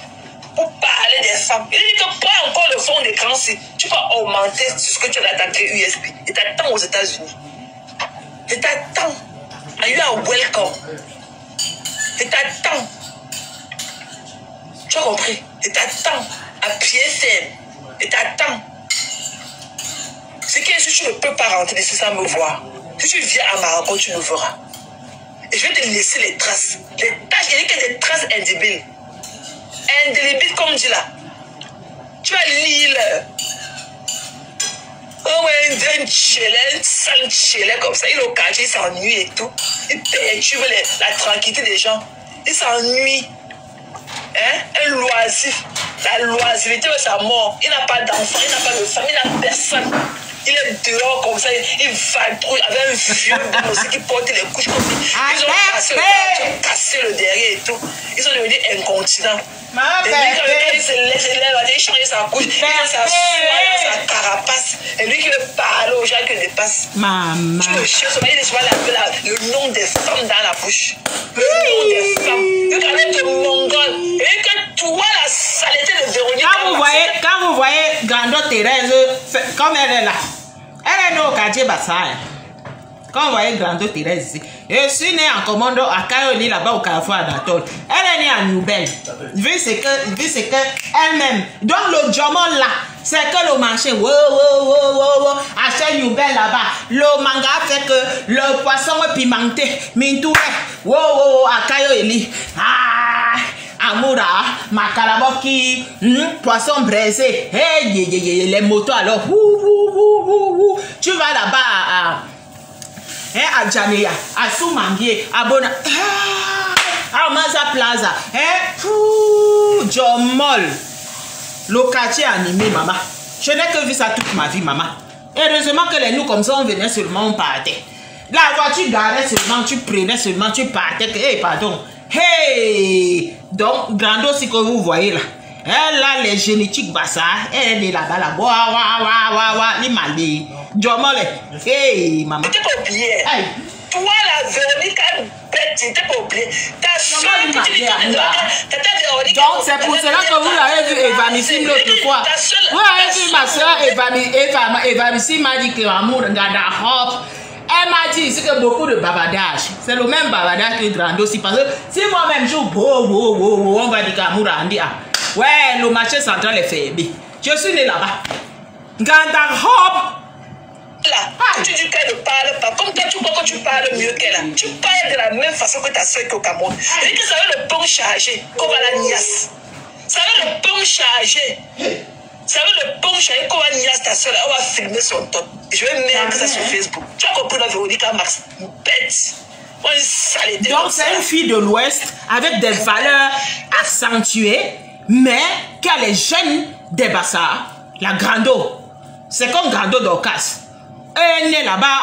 Pour parler des femmes. Il dit que pas encore le fond d'écran, si tu peux augmenter ce que tu as dans ta clé USB. Et t'attends aux États-Unis. Et t'attends. You are welcome. Et t'attends. Tu as compris? Et t'attends à pied ferme. Et t'attends. C'est que si tu ne peux pas rentrer ici sans me voir, si tu viens à ma rencontre, tu le verras. Et je vais te laisser les traces. Les tâches, il n'y a que des traces indélébiles. Indélébiles comme dit là. Tu vas lire. Oh ouais, un chélé comme ça, il est au quartier, il s'ennuie et tout. Il perturbe la tranquillité des gens. Il s'ennuie. Hein? Un loisir. La loisiveté de sa mort. Il n'a pas d'enfant, il n'a pas de famille, il n'a personne. Il est dehors comme ça, il vadrouille avec un vieux bon aussi qui porte les couches comme ça. Ils ont cassé le derrière et tout. Ils sont devenus incontinents. Et lui, quand il se lève, il change sa couche, il a sa soie, sa carapace. Et lui qui veut parler aux gens qui le dépassent. Maman. Tu le cherches, il est souvent le nom des femmes dans la bouche. Le nom des femmes. Il regarde ton mongol. Et que toi, la saleté de Véronique. Quand vous voyez Grande Thérèse, comme elle est là, elle est née au quartier Bassay. Quand vous voyez Grande Thérèse ici, je suis née en commando à Kayoli, là-bas au Carrefour Anatole. Elle est née à Nouvelle. Vu ce que elle-même. Donc le diamant là, c'est que le marché, achète Nouvelle là-bas. Le manga fait que le poisson est pimenté, mintouré, à Kayoli. Amoura, Makalaboki, poisson braisé, les motos alors, tu vas là-bas à Djamea, à Soumangué, à Bona, à Maza Plaza, Jomol, le quartier animé, maman. Je n'ai que vu ça toute ma vie, maman. Heureusement que les nous comme ça, on venait seulement, on partait. La voiture garait seulement, tu prenais seulement, tu partais, pardon. Hey! Donc, Grando, si que vous voyez là, elle a les génétiques bassa, elle est là-bas, là, les malés. Jomole, hey, maman. Tu t'es pas oublié. Toi, la Véronique, bête, tu t'es pas oublié. Ta soeur, donc, c'est pour cela que vous avez vu Evamissim l'autre fois. Vous avez vu ma soeur Evamissim m'a dit que l'amour regarde la robe. Elle m'a dit ici que beaucoup de bavardage. C'est le même bavardage que Grando aussi. Parce que si moi-même je on va dire qu'amour a dit, ouais, le marché central est faible. Je suis né là-bas. Ganda robe. Là, tu dis qu'elle ne parle pas. Comme toi, tu crois que tu parles mieux qu'elle. Tu parles de la même façon que ta soeur qui est au Cameroun. Et que ça va le bon charger, comme à la niasse. Ça va le bon charger. Ça va le bon charger, comme à la niasse, ta soeur. On va filmer son top. Je vais mettre ça sur Facebook. Tu as compris la Véronique Max? Bête. Donc, c'est une fille de l'Ouest avec des valeurs accentuées, mais qui a les gènes des Bassars. La Grando. C'est comme Grando d'Orcas. Elle est née là-bas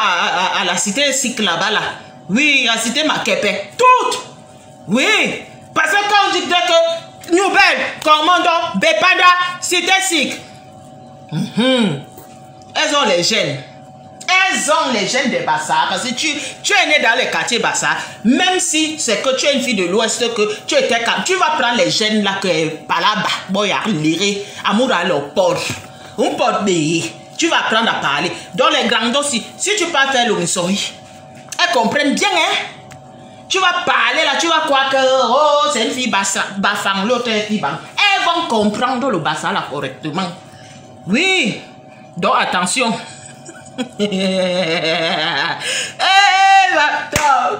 à la cité Sikh là-bas là. Oui, la cité Makepe. Toutes. Oui. Parce que quand on dit que Nouvelle, Commando, Bepada, cité Sikh. Elles ont les gènes. Elles ont les gènes des Bassars. Parce que tu es né dans les quartiers Bassars. Même si c'est que tu es une fille de l'Ouest, que tu étais calme, tu vas prendre les gènes là que par là-bas. Boya, liré, amour à leur porte. On peut payer. Tu vas apprendre à parler. Dans les grands aussi, si tu parles faire l'omisori, elles comprennent bien, hein? Tu vas parler là, tu vas croire que oh, c'est une fille bassang, l'autre est fille bang. Elles vont comprendre le bassin là correctement. Oui. Donc attention.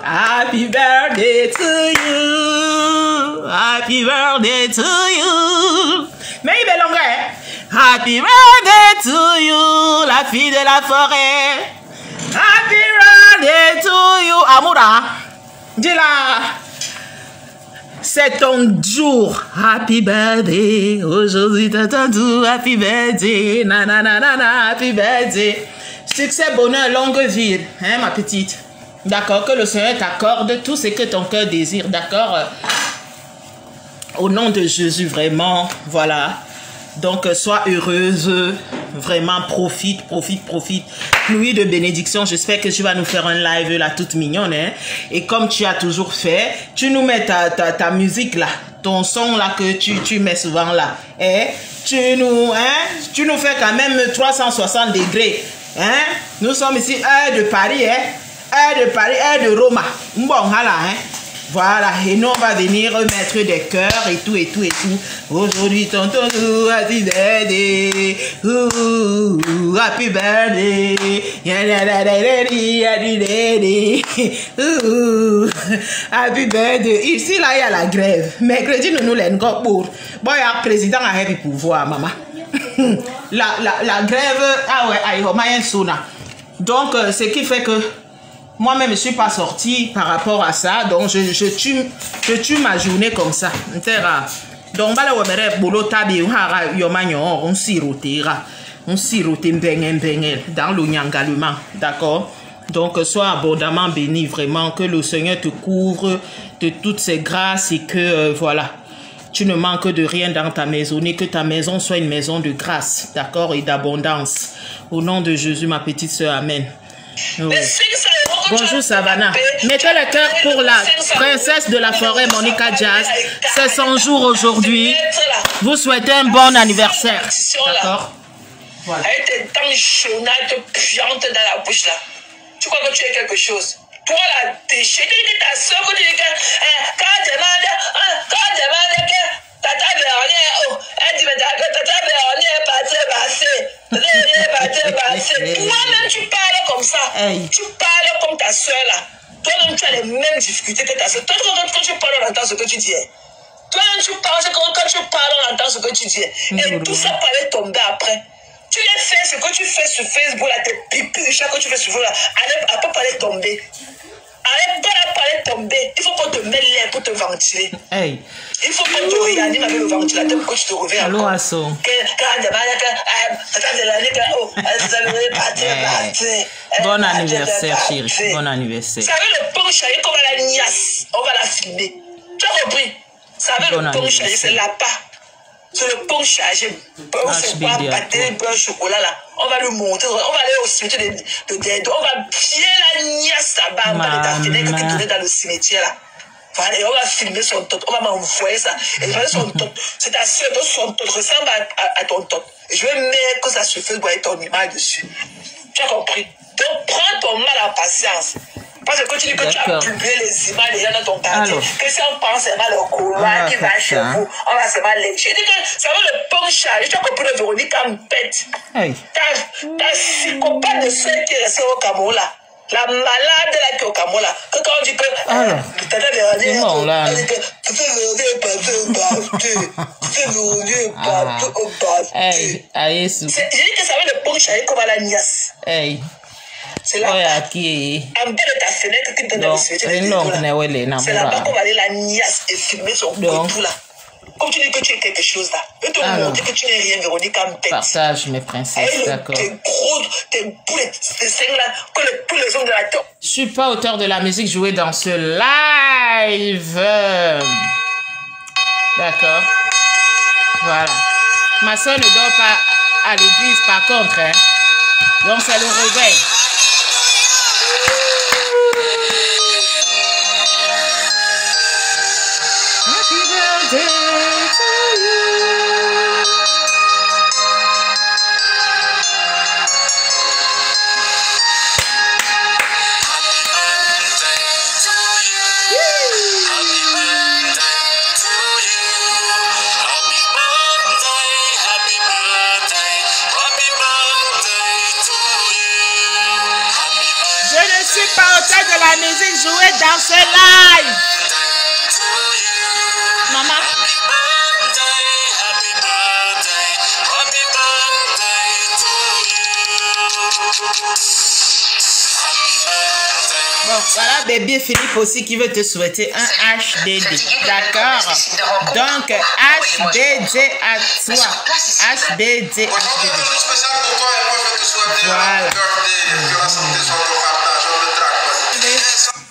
Happy birthday to you. Happy birthday to you. Mais il est long, hein? Happy birthday to you, la fille de la forêt. Happy birthday to you, Amoura. Dis-la. C'est ton jour. Happy birthday. Aujourd'hui, t'as ton jour. Happy birthday. Nanana, happy birthday. Succès, bonheur, longue vie. Hein, ma petite? D'accord, que le Seigneur t'accorde tout ce que ton cœur désire. D'accord? Au nom de Jésus, vraiment, voilà. Donc, sois heureuse, vraiment, profite. Pluie de bénédiction, j'espère que tu vas nous faire un live là, toute mignonne, hein. Et comme tu as toujours fait, tu nous mets ta musique là, ton son là que tu mets souvent là, hein. Tu nous fais quand même 360 degrés, hein. Nous sommes ici, heure de Paris, hein. Heure de Paris, heure de Roma. Bon, voilà, hein. Voilà, et nous on va venir mettre des cœurs et tout. Aujourd'hui, tonton, happy birthday, happy birthday, happy birthday. Ici, là, il y a la grève. Mercredi, nous l'en pour. Bon, il y a le président à happy pouvoir, maman. La grève, ah ouais, il y a un sauna. Donc, ce qui fait que moi-même, je ne suis pas sortie par rapport à ça. Donc, je tue ma journée comme ça. Donc, on sirotera. On sirote dans le nyangalement. D'accord? Donc, sois abondamment béni, vraiment. Que le Seigneur te couvre de toutes ses grâces et que, voilà, tu ne manques de rien dans ta maison. Et que ta maison soit une maison de grâce, d'accord? Et d'abondance. Au nom de Jésus, ma petite sœur, amen. Oh. Bonjour Savannah. Mettez le cœur pour la princesse de la forêt Monica Jazz. C'est son jour aujourd'hui. Vous souhaitez un bon anniversaire. D'accord? Voilà. Elle te tensionnée, elle te piante dans la bouche là. Tu crois que tu es quelque chose? Toi là, t'es chez ta soeur, quand tu dis que quand demande que tata Véronique, elle dit mais tata Véronique est passée. Toi-même tu parles comme ça. Hey. Tu parles comme ta soeur là. Toi-même tu as les mêmes difficultés que ta soeur. Toi quand tu parles, on entend ce que tu dis. Toi-même tu parles, quand tu parles, on entend ce que tu dis. Et tout ça peut tomber après. Tu les fais ce que tu fais sur Facebook, là, tes pipis de chat que tu fais sur Facebook, là, elle peut pas aller tomber. Elle peut pas aller tomber. Il faut qu'on te mette l'air pour te ventiler. Hey. Il faut qu'on te réanime avec le ventilateur pour que tu te réveilles. Allô, Asso. Bon anniversaire, chérie. Bon anniversaire. Vous savez, le pain chéri qu'on va la niasse, on va la filmer. Tu as compris? Ça avait le pont chargé, c'est là pas. C'est le pont chargé. C'est quoi, pâté, beurre, chocolat là. On va le monter, on va aller au cimetière de Dedo. On va pied la niasse là-bas. On va les tafiner qui tournait dans le cimetière là. Voilà, et on va filmer son tot. On va m'envoyer ça. Et je vais son tot. C'est ta soeur, son tot ressemble à ton tot. Et je vais mettre que ça se fait voir ton image dessus. Tu as compris? Donc prends ton mal en patience. Parce que quand tu dis que tu as publié les images des gens dans ton quartier, que si on pense seulement le couloir qui va chez vous, on va seulement lécher. Je dis que ça va le pont chargé. Tu as compris le Véronique en pète. Ta psychopathe de soeur qui est restée au Cameroun là. La malade là qui est au Cameroun là. Que quand on dit que. Tata Véronique. Non, là. Tu fais Véronique partout. Tu fais Véronique partout. J'ai dit que ça va le pont chargé comme à la niasse. C'est là. En bas de ta fenêtre qui te donne le cimetière. C'est là-bas qu'on va aller la niasse et filmer son couteau là. Comme tu dis que tu es quelque chose là. Je vais te montrer que tu n'es rien, Véronique, en tête. Partage mes princesses, d'accord. Tes gros, tes boules, tes seins là, que tous les hommes de la terre. Je suis pas auteur de la musique jouée dans ce live. D'accord. Voilà. Ma soeur ne dort pas à l'église par contre. Hein. Donc c'est le réveil. Pas autant de la musique jouée dans ce live. Maman. Bon, voilà bébé Philippe aussi qui veut te souhaiter un HDD. D'accord. Donc, HDD à toi. HDD. Voilà.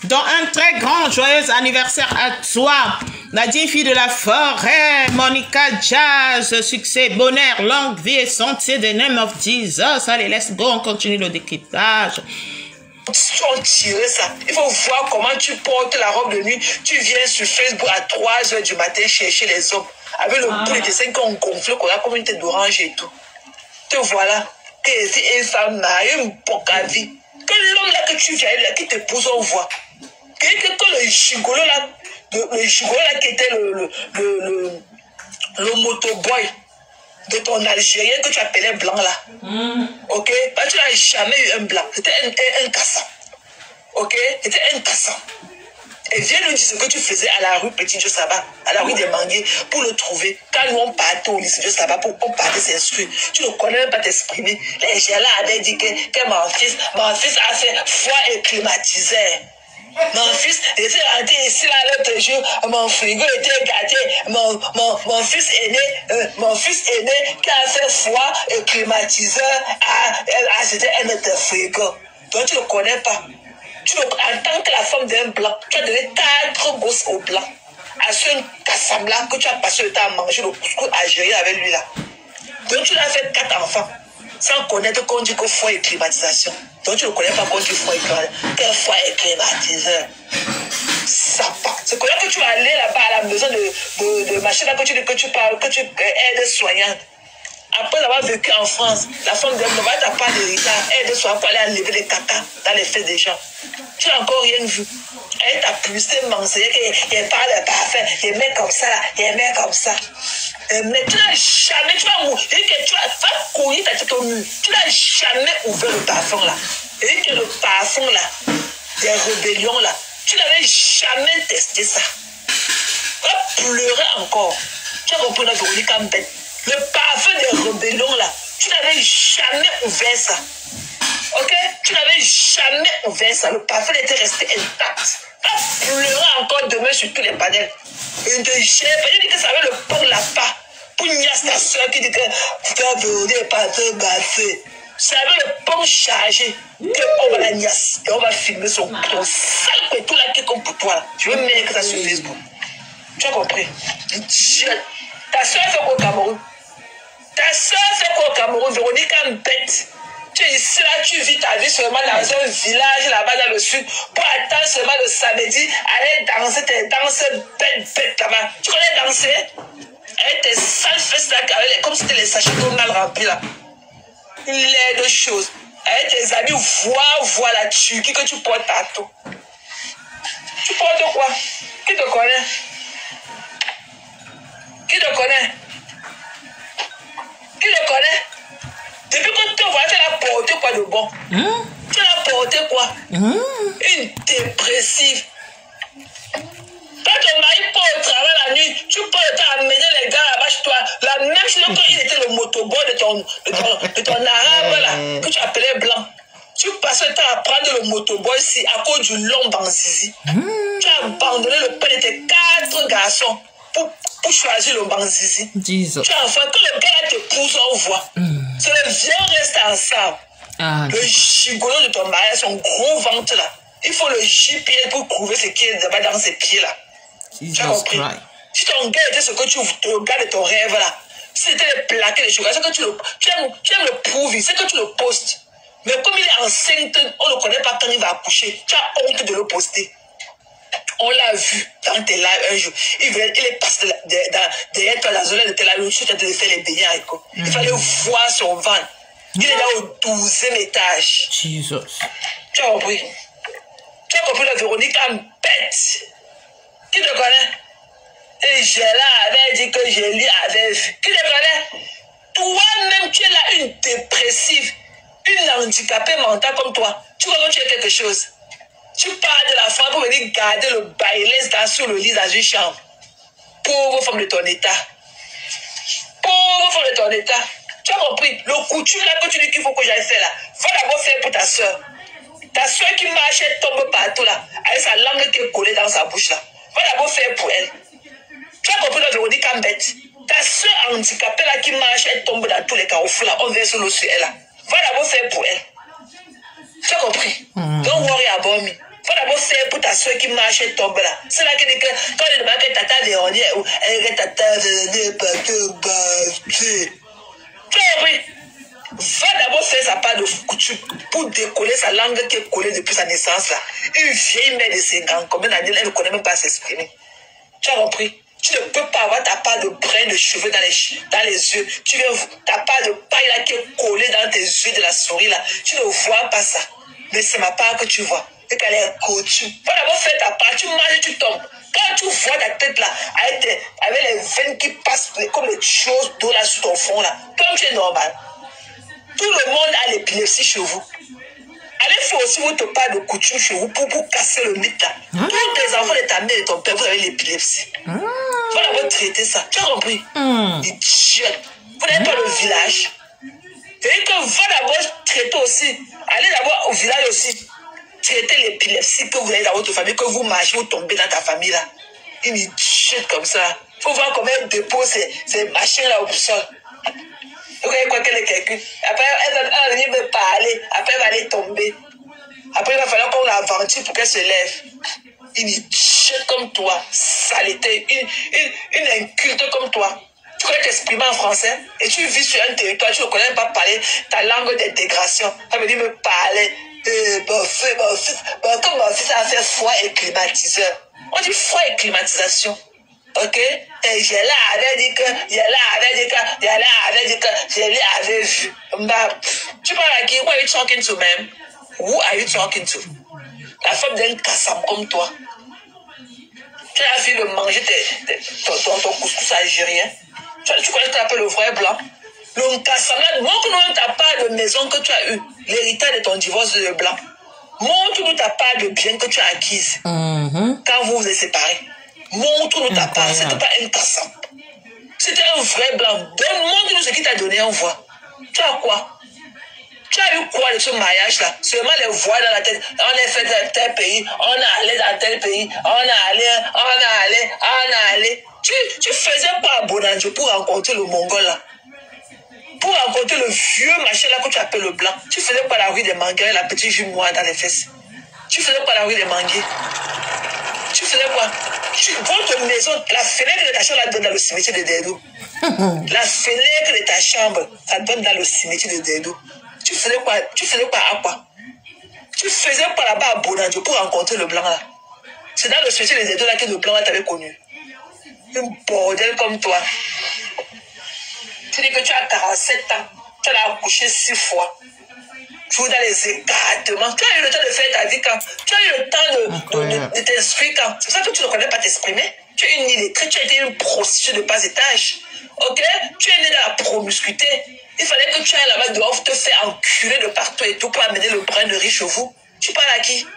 Donc, un très grand joyeux anniversaire à toi, Nadine, fille de la forêt, Monica Jazz, succès, bonheur, longue vie et santé, the name of Jesus. Allez, let's go, on continue le décryptage. Tirer ça. Il faut voir comment tu portes la robe de nuit. Tu viens sur Facebook à 3 h du matin chercher les hommes avec le bout de dessin qu'on gonfle, qu'on a comme une tête d'orange et tout. Te voilà. Et c'est une femme mariée, une poca vie. Que l'homme là que tu viens, là, qui te pousse, on voit. Que le gigolo là, qui était le motoboy de ton Algérien que tu appelais blanc là. Ok? Bah, tu n'as jamais eu un blanc. C'était un cassant. Ok? C'était un cassant. Et viens nous dire ce que tu faisais à la rue Petit Dieu Sabbat, à la rue des Manguiers, pour le trouver. Quand nous on partait au lycée Dieu Sabbat, on partait s'inscrire. Tu ne connais même pas t'exprimer. Les gens là avaient dit que mon fils a fait foi et climatiseur. Mon fils était rentré ici là l'autre jour, mon frigo était gâté, mon fils aîné qui a fait froid et climatiseur, c'était un autre frigo. Donc tu ne connais pas. En tant que la femme d'un blanc, tu as donné 4 gosses au blanc. À ce Kassam là que tu as passé le temps à manger le couscous algérien avec lui là. Donc tu l'as fait 4 enfants. Sans connaître qu'on dit que foie et climatisation. Donc tu ne connais pas qu'on dit foie et climatisation. Quel foie et climatiseur? Ça part. C'est quoi que tu vas aller là-bas à la maison de machin là que tu parles, que tu aides soignante. Après avoir vécu en France, la femme de l'homme n'a pas d'héritage. Elle doit pour aller enlever les caca dans les fesses des gens. Tu n'as encore rien vu. Elle t'a poussé, m'enseigner qu'elle parle parfait. Il met comme ça, il met comme ça. Mais tu n'as jamais, tu vas mourir. Tu vas courir ta tête au mur. Tu n'as jamais ouvert le parfum là. Et que le parfum là, des rébellions là, tu n'avais jamais testé ça. Tu vas pleurer encore. Tu as compris la Véronique en bête. Le parfum des rébellions là, tu n'avais jamais ouvert ça. Ok? Tu n'avais jamais ouvert ça. Le parfum était resté intact. Tu pleurais encore demain sur tous les panels. Une de j'ai dit que ça avait le pont là-bas. Pour niasse ta soeur qui dit que tu as veillé par te baffé. Ça avait le pont chargé. On va la niasse. Et on va filmer son sale couteau là qui est comme pour toi. Je veux mettre ça sur Facebook. Tu as compris? Ta soeur fait quoi au Cameroun? Ta soeur fait quoi au Cameroun? Véronique Mbette. Tu es ici, là, tu vis ta vie seulement dans un village là-bas dans le sud pour attendre seulement le samedi, aller danser tes danses bêtes là-bas. Tu connais danser? Avec tes sales fesses là, comme si c'était les sachets d'eau mal remplis là. Une laide de choses. Avec tes amis, vois la tuque que tu portes partout. Tu portes quoi? Qui te connaît? Qui te connaît? Qui le connaît? Depuis que tu te vois, tu l'as porté quoi de bon? Tu l'as porté quoi? Une dépressive. Quand ton mari part au travail la nuit, tu peux amener les gars là-bas chez toi. La même chose quand il était le motoboy de ton arabe là, que tu appelais blanc. Tu passes le temps à prendre le motoboy ici à cause du long banzizi. Tu as abandonné le père de tes 4 garçons pour choisir le banzizi. Tu as enfin que le gars là t'épouse, on voit. C'est le vieux reste ensemble. Le gigolo de ton mari, son gros ventre là. Il faut le JPL pour trouver ce qui est dans ses pieds là. Tu as compris? Si ton gars était ce que tu regardes de ton rêve là, si c'était les plaquets, les chocolats, c'est que tu aimes le prouver, c'est que tu le postes. Mais comme il est enceinte, on ne le connaît pas quand il va accoucher. Tu as honte de le poster. On l'a vu dans tes lives un jour. Il est passé derrière toi, la zone de tes lives, tu as fait les beignets avec eux. Il fallait voir son ventre. Il est là au 12e étage. Jesus. Tu as compris? Tu as compris la Véronique Mbette? Qui te connaît? Et j'ai là avait dit que je lis avait vu. Qui te connaît? Toi-même, tu es là une dépressive, une handicapée mentale comme toi. Tu crois que tu es quelque chose? Tu pars de la France pour venir garder le bailez sur le lit dans une chambre. Pauvre femme de ton état. Pauvre femme de ton état. Tu as compris? Le coutume là que tu dis qu'il faut que j'aille faire là. Va d'abord faire pour ta soeur. Ta soeur qui marche, elle tombe partout là. Avec sa langue qui est collée dans sa bouche là. Va d'abord faire pour elle. Tu as compris la Véronique Mbette? Ta soeur handicapée là qui marche, elle tombe dans tous les carrefours là. On verse l'eau sur elle là. Va d'abord faire pour elle. Tu as compris? Don't worry about me. Va d'abord faire pour ta soeur qui marche et tombe là. C'est là que quand elle demande que tata Véronique, elle est tata Véronique parce que bâché. Tu as compris? Va d'abord faire sa part de coutume pour décoller sa langue qui est collée depuis sa naissance là. Une vieille mère de 5 ans, combien d'années elle ne connaît même pas s'exprimer. Tu as compris? Tu ne peux pas avoir ta part de brin de cheveux dans les yeux. Ta part de paille là qui est collée dans tes yeux de la souris là. Tu ne vois pas ça. Mais c'est ma part que tu vois. Et qu'elle est coutume. Va d'abord faire ta part. Tu manges et tu tombes. Quand tu vois ta tête là, avec les veines qui passent comme des choses d'eau là sur ton front là, comme tu es normal. Tout le monde a l'épilepsie chez vous. Allez faire aussi votre part de coutume chez vous pour casser le mythe là. Tous tes enfants de ta mère et ton père, vous avez l'épilepsie. Va d'abord traiter ça. Tu as compris? Idiote. Vous n'êtes pas le village. Et que va d'abord traiter aussi. Allez d'abord au village aussi. Traiter l'épilepsie que vous avez dans votre famille, que vous marchez, vous tombez dans ta famille là. Une idiote comme ça. Il faut voir comment elle dépose ces machines là au sol. Vous voyez quoi qu'elle calcule. Après, elle va venir me parler. Après, elle va aller tomber. Après, il va falloir qu'on l'aventure pour qu'elle se lève. Une idiote comme toi, saleté, une inculte comme toi. Tu connais t'exprimer en français et tu vis sur un territoire, tu ne connais pas parler ta langue d'intégration. Elle veut dire me parler. Mon fils a fait froid et climatiseur. On dit froid et climatisation. Ok? Et je l'avais dit que, vu. Tu parles à qui? Who are you talking to, man? Who are you talking to? La femme d'un cassam comme toi. Tu as fini de manger ton couscous algérien. Tu connais ce qu'on appelle le vrai blanc? Le cassam là, montre-nous ta part de maison que tu as eu. L'héritage de ton divorce de blanc. Montre-nous ta part de bien que tu as acquise. Quand vous vous êtes séparés. Montre-nous ta part. C'était pas un cassam. C'était un vrai blanc. Montre-nous ce qu'il t'a donné, on voit. Tu as quoi? Tu as eu quoi de ce mariage-là? Seulement les voix dans la tête. On est fait dans tel pays, on est allé dans tel pays, on est allé. Tu faisais pas à Bonanjo pour rencontrer le Mongol là. Pour rencontrer le vieux machin là que tu appelles le blanc. Tu faisais pas la rue des manguiers, la petite jume noire dans les fesses. Tu faisais pas la rue des manguiers. Tu faisais quoi? Votre maison, la fenêtre de ta chambre, la donne dans le cimetière de Dedo. La fenêtre de ta chambre, ça donne dans le cimetière de Dedo. Tu faisais quoi? Tu faisais quoi à quoi? Tu faisais quoi là-bas à Bonandio pour rencontrer le blanc là? C'est dans le cimetière de Dedo là que le blanc là t'avait connu. Un bordel comme toi. Tu dis que tu as 47 ans. Tu as accouché 6 fois. Tu es dans les écartements. Tu as eu le temps de faire ta vie quand? Tu as eu le temps de t'exprimer quand? C'est pour ça que tu ne connais pas t'exprimer. Tu es une illettrée, tu as été une prostituée de bas étage. Ok? Tu es né dans la promiscuité. Il fallait que tu ailles là-bas dehors te faire enculer de partout et tout pour amener le brin de riche chez vous. Tu parles à qui?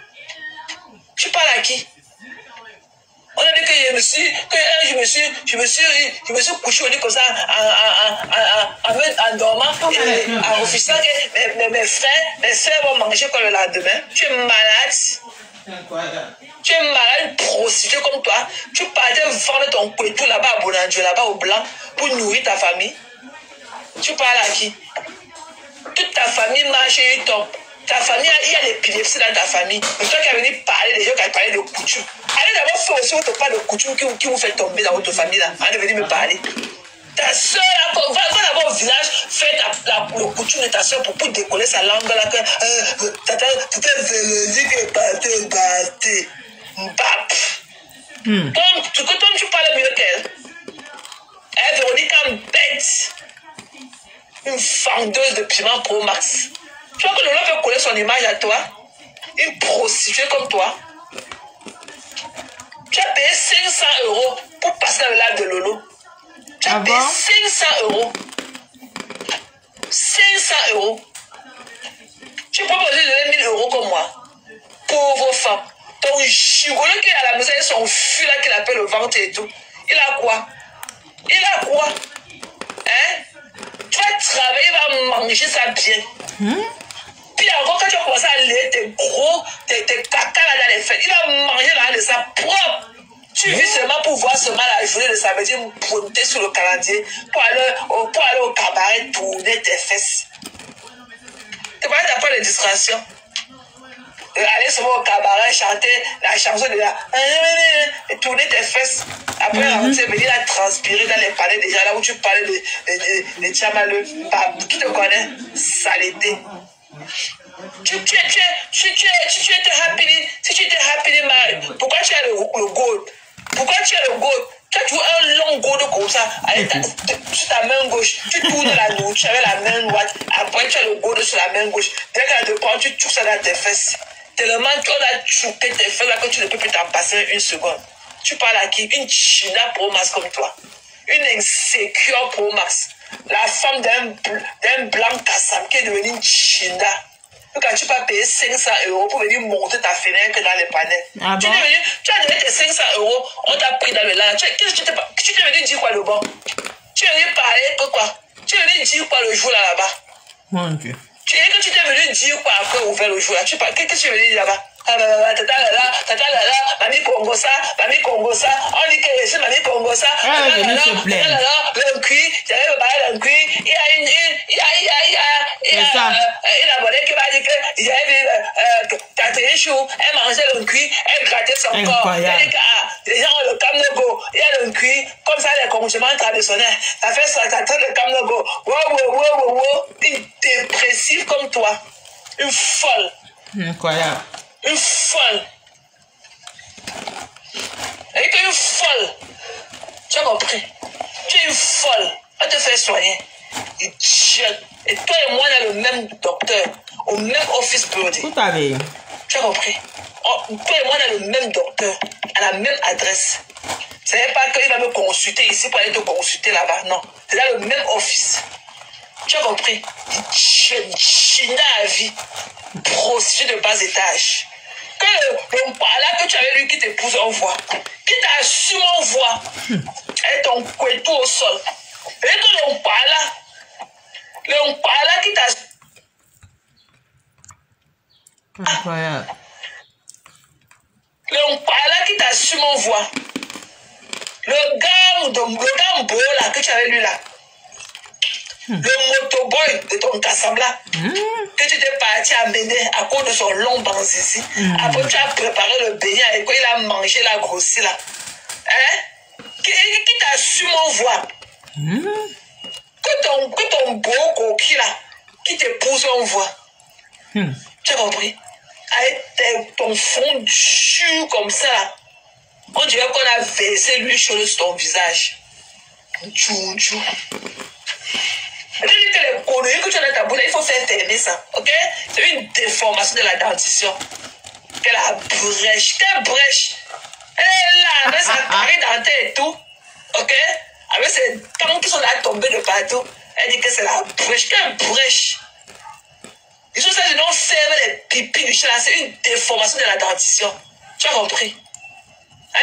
Tu parles à qui? On a dit que je me suis couché au lit comme ça en dormant en refusant que mes frères vont manger comme le lendemain. Tu es malade. Tu es malade, prostituée comme toi. Tu partais vendre ton couteau là-bas à Bonandio, là-bas au blanc, pour nourrir ta famille. Tu parles à qui? Toute ta famille marche et il tombe. Ta famille, il y a l'épilepsie dans ta famille. Mais toi qui as venu parler des gens qui ont parlé de coutume. Allez d'abord faire aussi votre part de coutume qui vous fait tomber dans votre famille là. Allez venir me parler. Ta soeur, va d'abord au village, fais le coutume de ta soeur pour décoller sa langue là. Tata Véronique est battée. Mbap. Comme tu parles mieux qu'elle. Véronique est bête. Une vendeuse de piment Pro Max. Tu vois que Lolo veut coller son image à toi? Une prostituée comme toi? Tu as payé 500 € pour passer dans le live de Lolo. Tu as payé 500 €. 500 €. Tu peux pas donner 1000 € comme moi. Pauvre femme. Ton gigolo qui est à la maison et son fils là qu'il appelle le ventre et tout. Il a quoi? Il a quoi? Hein? Tu vas travailler, il va manger ça bien. Puis encore, quand tu vas commencer à lire tes caca là dans les fêtes, il va manger là de ça propre. Tu vis seulement pour voir seulement la journée de samedi pointer sur le calendrier pour aller au cabaret tourner tes fesses. Tu vois, tu n'as pas de distraction. Aller seulement au cabaret chanter la chanson de la... et tourner tes fesses. Après, rentrer, venir là transpirer dans les palais déjà là où tu parlais de Tchamaleux. Qui te connaît? Saleté. Tu étais happy. Si tu étais happy, pourquoi tu as le gold? Pourquoi tu as le gold? Quand tu vois un long gold comme ça, sur ta main gauche, tu tournes la nourriture avec la main droite. Après, tu as le gold sur la main gauche. Dès qu'elle te prend, tu touches ça dans tes fesses. Tellement tu as chouqué tes fesses là que tu ne peux plus t'en passer une seconde. Tu parles à qui? Une China Pro Max comme toi. Une insécure Pro Max. La femme d'un blanc Kassam qui est devenue une China. Quand tu vas payer 500 € pour venir monter ta fenêtre dans les panels. Tu as donné tes 500 €, on t'a pris dans le lard. Tu t'es venu dire quoi le bon? Tu es venu parler que quoi? Tu es venu dire quoi le jour là-bas? Mon Dieu. Tu t'es venu dire quoi après ouvert le jour là? Qu'est-ce que tu es venu dire là-bas? Tata Lala, Mamie Congo ça. On dit que c'est Mamie Congo ça. Le cuit, j'avais le cuit. Il y a abonné qui m'a dit que j'avais Catherine Chou, elle mangeait le cuit, elle grattait son corps. Elle dit que les gens ont le Kamnogo, il y a le cuit, comme ça les congements traditionnels. Ça fait ça, ça traite le Kamnogo. Wow. Une dépressive comme toi. Une folle. Incroyable. Une folle. Elle est une folle. Tu as compris? Tu es une folle. On te fait soigner. Et toi et moi, on a le même docteur, au même office building. Tout à fait. Tu as compris? Toi et moi, on a le même docteur, à la même adresse. Ce n'est pas qu'il va me consulter ici pour aller te consulter là-bas. Non. C'est dans le même office. Tu as compris? China à vie. Prostituée de bas étage. Que le là que tu avais lui qui t'épouse, on voit. Qui t'assume, on voit. Et ton couteau au sol. Et que le là qui t'assume. Incroyable. Le là qui t'assume, on voit. Le gars Mbo là que tu avais lui là. Le motoboy de ton Kassambla, que tu t'es parti amener à cause de son long banzizi. Après, tu as préparé le beignet et quand il a mangé, il a grossi là. Hein? Qui t'a su mon voix? Que ton beau coquille là, qui t'épouse en voix. Tu as compris? Avec ton fond dur comme ça là. On dirait qu'on a versé l'huile chaude sur ton visage. Tchou. Je dis que les conneries que tu as dans ta bouche, il faut faire fermer ça, ok? C'est une déformation de la dentition. Quelle brèche, quelle brèche. Elle est là, avec sa carie dentaire et tout, ok? Avec ses dents qui sont là tombées de partout. Elle dit que c'est la brèche, quelle brèche. Ils sont ça, ils ont fermé les pipis du chat, c'est une déformation de la dentition. Tu as compris?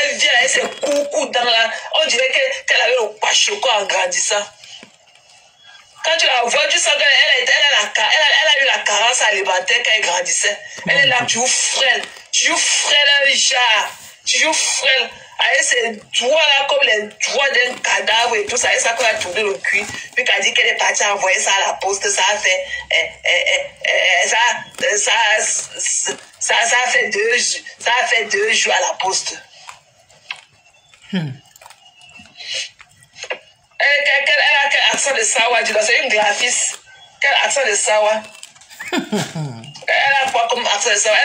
Elle vient avec ses coucous dans la... On dirait qu'elle avait le pachoco en grandissant. Quand tu la vois, tu sens qu'elle a eu la carence alimentaire quand elle grandissait. Elle est là, tu joues frêle. Tu joues frêle, genre. Tu joues frêle. Avec ses doigts là, comme les doigts d'un cadavre et tout ça. Et ça, quand elle a tourné le cul. Puis qu'elle a dit qu'elle est partie envoyer ça à la poste. Ça a fait... Ça a fait 2 jours à la poste. Elle a quel accent de Sawa? C'est une graphiste. Quel accent de Sawa? Elle a quoi comme accent de Sawa?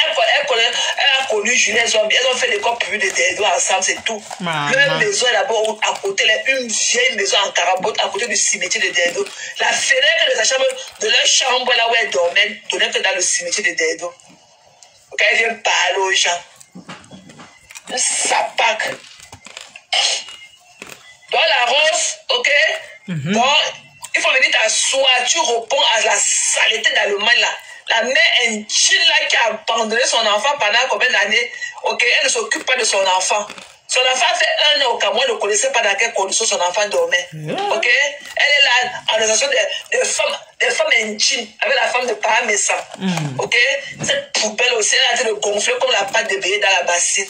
Elle a connu Julien Zombie. Elles ont fait des corps publics de Dedo ensemble, c'est tout. Leur maison est d'abord à côté, une vieille maison en carabote à côté du cimetière de Dedo. La fenêtre de sa chambre, de leur chambre là où elle dormait, donnait que dans le cimetière de Dedo. Quand elle vient parler aux gens. Un sapac. Dans la rose, ok? Bon, il faut venir t'asseoir, tu réponds à la saleté d'Allemagne là. La mère indienne là qui a abandonné son enfant pendant combien d'années? Ok, elle ne s'occupe pas de son enfant. Son enfant a fait 1 an au Cameroun, ne connaissait pas dans quelles conditions son enfant dormait. Ok? Elle est là en association des femmes indiennes avec la femme de Paramessa. Ok? Cette poubelle aussi, elle a été de gonfler comme la pâte de bébé dans la bassine.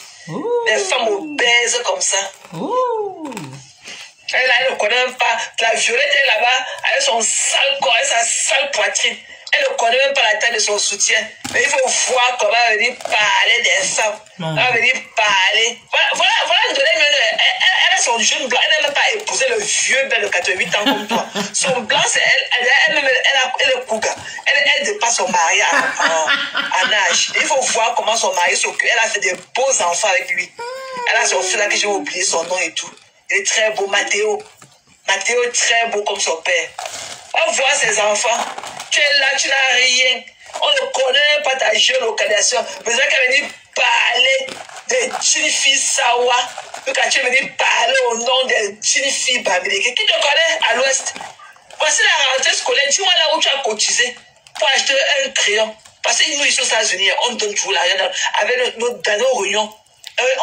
Des femmes obèses comme ça. Elle ne connaît même pas. La Violette est là-bas avec son sale corps, avec sa sale poitrine. Elle ne connaît même pas la taille de son soutien. Mais il faut voir comment elle va venir parler des femmes. Elle va venir parler. Voilà, elle a son jeune blanc. Elle n'a même pas épousé le vieux bel de 88 ans comme toi. Son blanc, c'est elle est couga. Elle dépasse son mari en âge. Il faut voir comment son mari s'occupe. Elle a fait des beaux enfants avec lui. Elle a son fils là que j'ai oublié son nom et tout. Il est très beau, Mathéo. Mathéo est très beau comme son père. On voit ses enfants. Tu es là, tu n'as rien. On ne connaît pas ta géolocalisation. Mais ça qu'elle venir parler des jeunes filles Sawa. Quand tu es venu parler au nom des jeunes filles Bamileke. Qui te connaît à l'ouest? Voici la rentrée scolaire. Dis-moi là où tu as cotisé pour acheter un crayon. Parce que nous, ici aux États-Unis, on donne toujours l'argent avec dans nos réunions.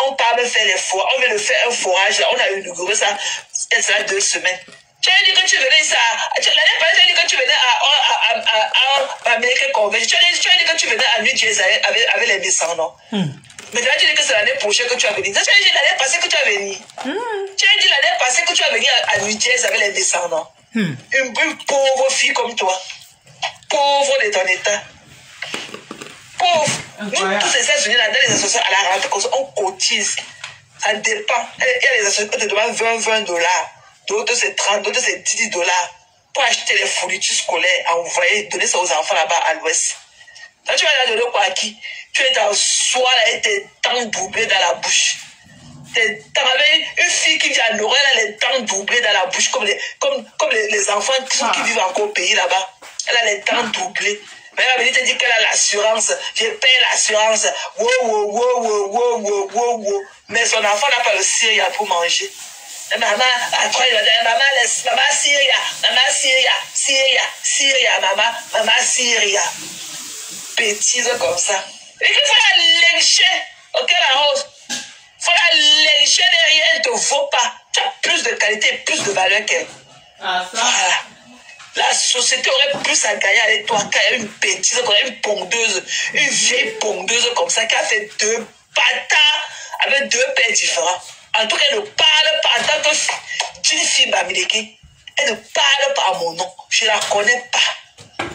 On part de faire les forages. On vient de faire un forage. Là. On a inauguré ça. Ça a 2 semaines. Tu as dit que tu venais ça. L'année passée, tu as dit que tu venais à Amérique Convention. Tu as dit que tu venais à New Jersey avec les Messants, non? Mais tu as dit que c'est l'année prochaine que tu as venu. Tu as dit l'année passée que tu as venu. Tu as dit l'année passée que tu as venu à New Jersey avec les Messants, non? Une pauvre fille comme toi. Pauvre de ton état. Pauvre. Nous, tous ces États-Unis, dans les associations, à la rentrée, on cotise. Ça dépend. Il y a les associations qui te demandent $20. D'autres, c'est 30, d'autres, c'est $10 pour acheter les fournitures scolaires, envoyer, donner ça aux enfants là-bas à l'ouest. Quand tu vas la donner quoi à qui? Tu es en soie là et tes dents doublées dans la bouche. T'en avais une fille qui dit à Nora, elle a les dents doublées dans la bouche, comme les enfants qui vivent encore au pays là-bas. Elle a les dents doublées. Mais elle va venir te dire qu'elle a l'assurance. Je paye l'assurance. Wow. Mais son enfant n'a pas le Syria pour manger. Maman, après, il va dire, maman Syria, maman Syria. Bêtise comme ça. Et qu'il faut la lécher, ok, la rose. Il faut la lécher derrière, elle ne te vaut pas. Tu as plus de qualité et plus de valeur qu'elle. Voilà. La société aurait plus à gagner avec toi qu'à une bêtise, une pondeuse, une vieille pondeuse comme ça qui a fait 2 bâtards avec 2 pères différents. En tout cas, elle ne parle pas en tant que d'une fille Bamileke. Elle ne parle pas à mon nom. Je ne la connais pas.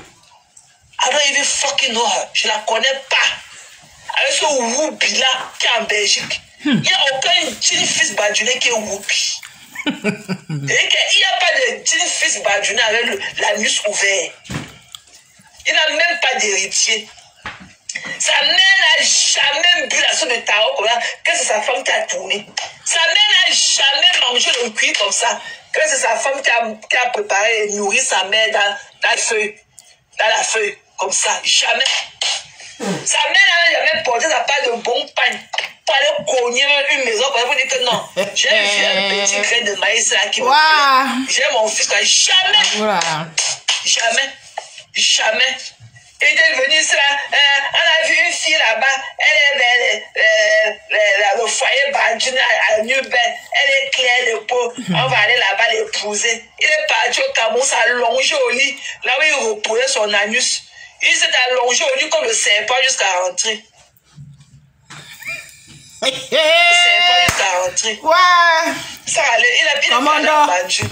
I don't even fucking know her. Je ne la connais pas. Avec ce Whoopi là qui est en Belgique. Il n'y a aucun jean fils badjouné qui est Whoopi. Et qu'il n'y a pas de jean fils badjouné avec l'anus ouvert. Il n'a même pas d'héritier. Sa mère n'a jamais bu la soupe de tarot comme ça, que c'est sa femme qui a tourné. Sa mère n'a jamais mangé le cuir comme ça, que c'est sa femme qui a préparé et nourri sa mère dans la feuille, comme ça. Jamais. Sa mère n'a jamais porté sa part de bon pain pour aller cogner une maison pour dire que non, j'ai un petit grain de maïs là qui me plaît. J'ai mon fils là. Jamais. Jamais. Il est venu ça, on a vu une fille là-bas, elle est le foyer Badjuna à New-Bel, elle est claire de peau, on va aller là-bas l'épouser. Il est parti au Cameroun, s'allonger au lit, là où il reposait son anus. Il s'est allongé au lit comme le serpent jusqu'à rentrer. Le serpent jusqu'à rentrer. Ouais. Ça allait, il a parlé à Badju.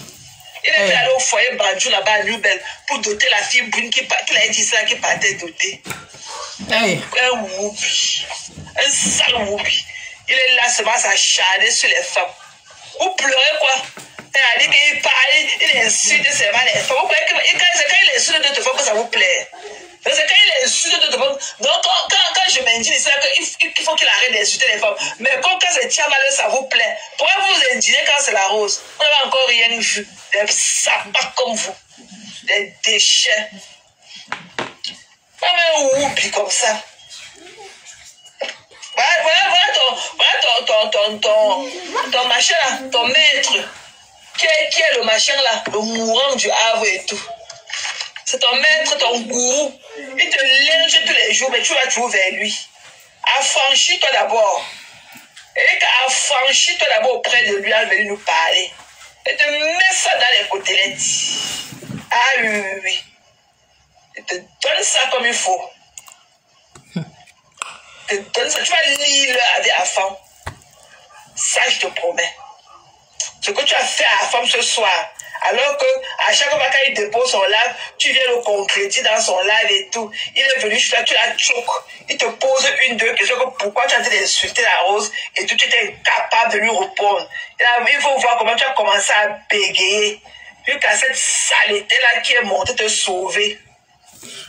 Il est allé au foyer Badjou là-bas à New-Bel pour doter la fille brune qui a dit ça, qui partait doter. Un Whoopi. Un sale Whoopi. Il est là seulement à s'acharner sur les femmes. Vous pleurez quoi? Il a dit qu'il parle, il insulte seulement les femmes. Vous croyez que c'est quand il insulte d'autres femmes que ça vous plaît? C'est quand il insulte d'autres femmes. Donc quand je m'indigne, c'est qu'il faut qu'il arrête d'insulter les femmes. Mais quand c'est Tiamalé, ça vous plaît. Pourquoi vous vous indignez quand c'est la rose? On n'a encore rien vu. Des sapins comme vous. Des déchets. Pas même un Whoopi comme ça. Voilà ton machin là, ton maître. Qui est le machin là? Le mourant du Havre et tout. C'est ton maître, ton gourou. Il te linge tous les jours, mais tu vas toujours vers lui. Affranchis-toi d'abord. Et affranchis-toi d'abord auprès de lui, à venir nous parler. Et te mets ça dans les côtelettes. Ah oui. Et te donne ça comme il faut. Te donne ça. Tu vas lire avec la femme. Ça, je te promets. Ce que tu as fait à la femme ce soir, alors que à chaque fois qu'il dépose son live, tu viens le concrétiser dans son live et tout. Il est venu, tu la choques. Il te pose deux questions. Pourquoi tu as dit d'insulter la rose et tout, tu étais incapable de lui répondre. Il faut voir comment tu as commencé à bégayer. Jusqu'à cette saleté-là qui est montée te sauver.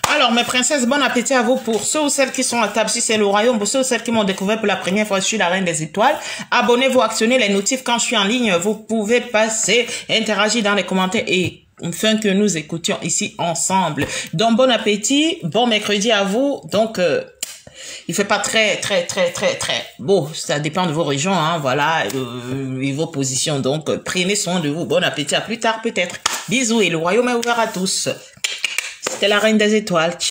Alors, mes princesses, bon appétit à vous pour ceux ou celles qui sont à table, si c'est le royaume, pour ceux ou celles qui m'ont découvert pour la première fois, je suis la reine des étoiles. Abonnez-vous, actionnez les notifs quand je suis en ligne. Vous pouvez passer, interagir dans les commentaires et enfin que nous écoutions ici ensemble. Donc, bon appétit, bon mercredi à vous. Donc, il fait pas très beau, ça dépend de vos régions, hein, voilà, et vos positions. Donc, prenez soin de vous. Bon appétit, à plus tard peut-être. Bisous et le royaume est ouvert à tous. C'était la reine des étoiles.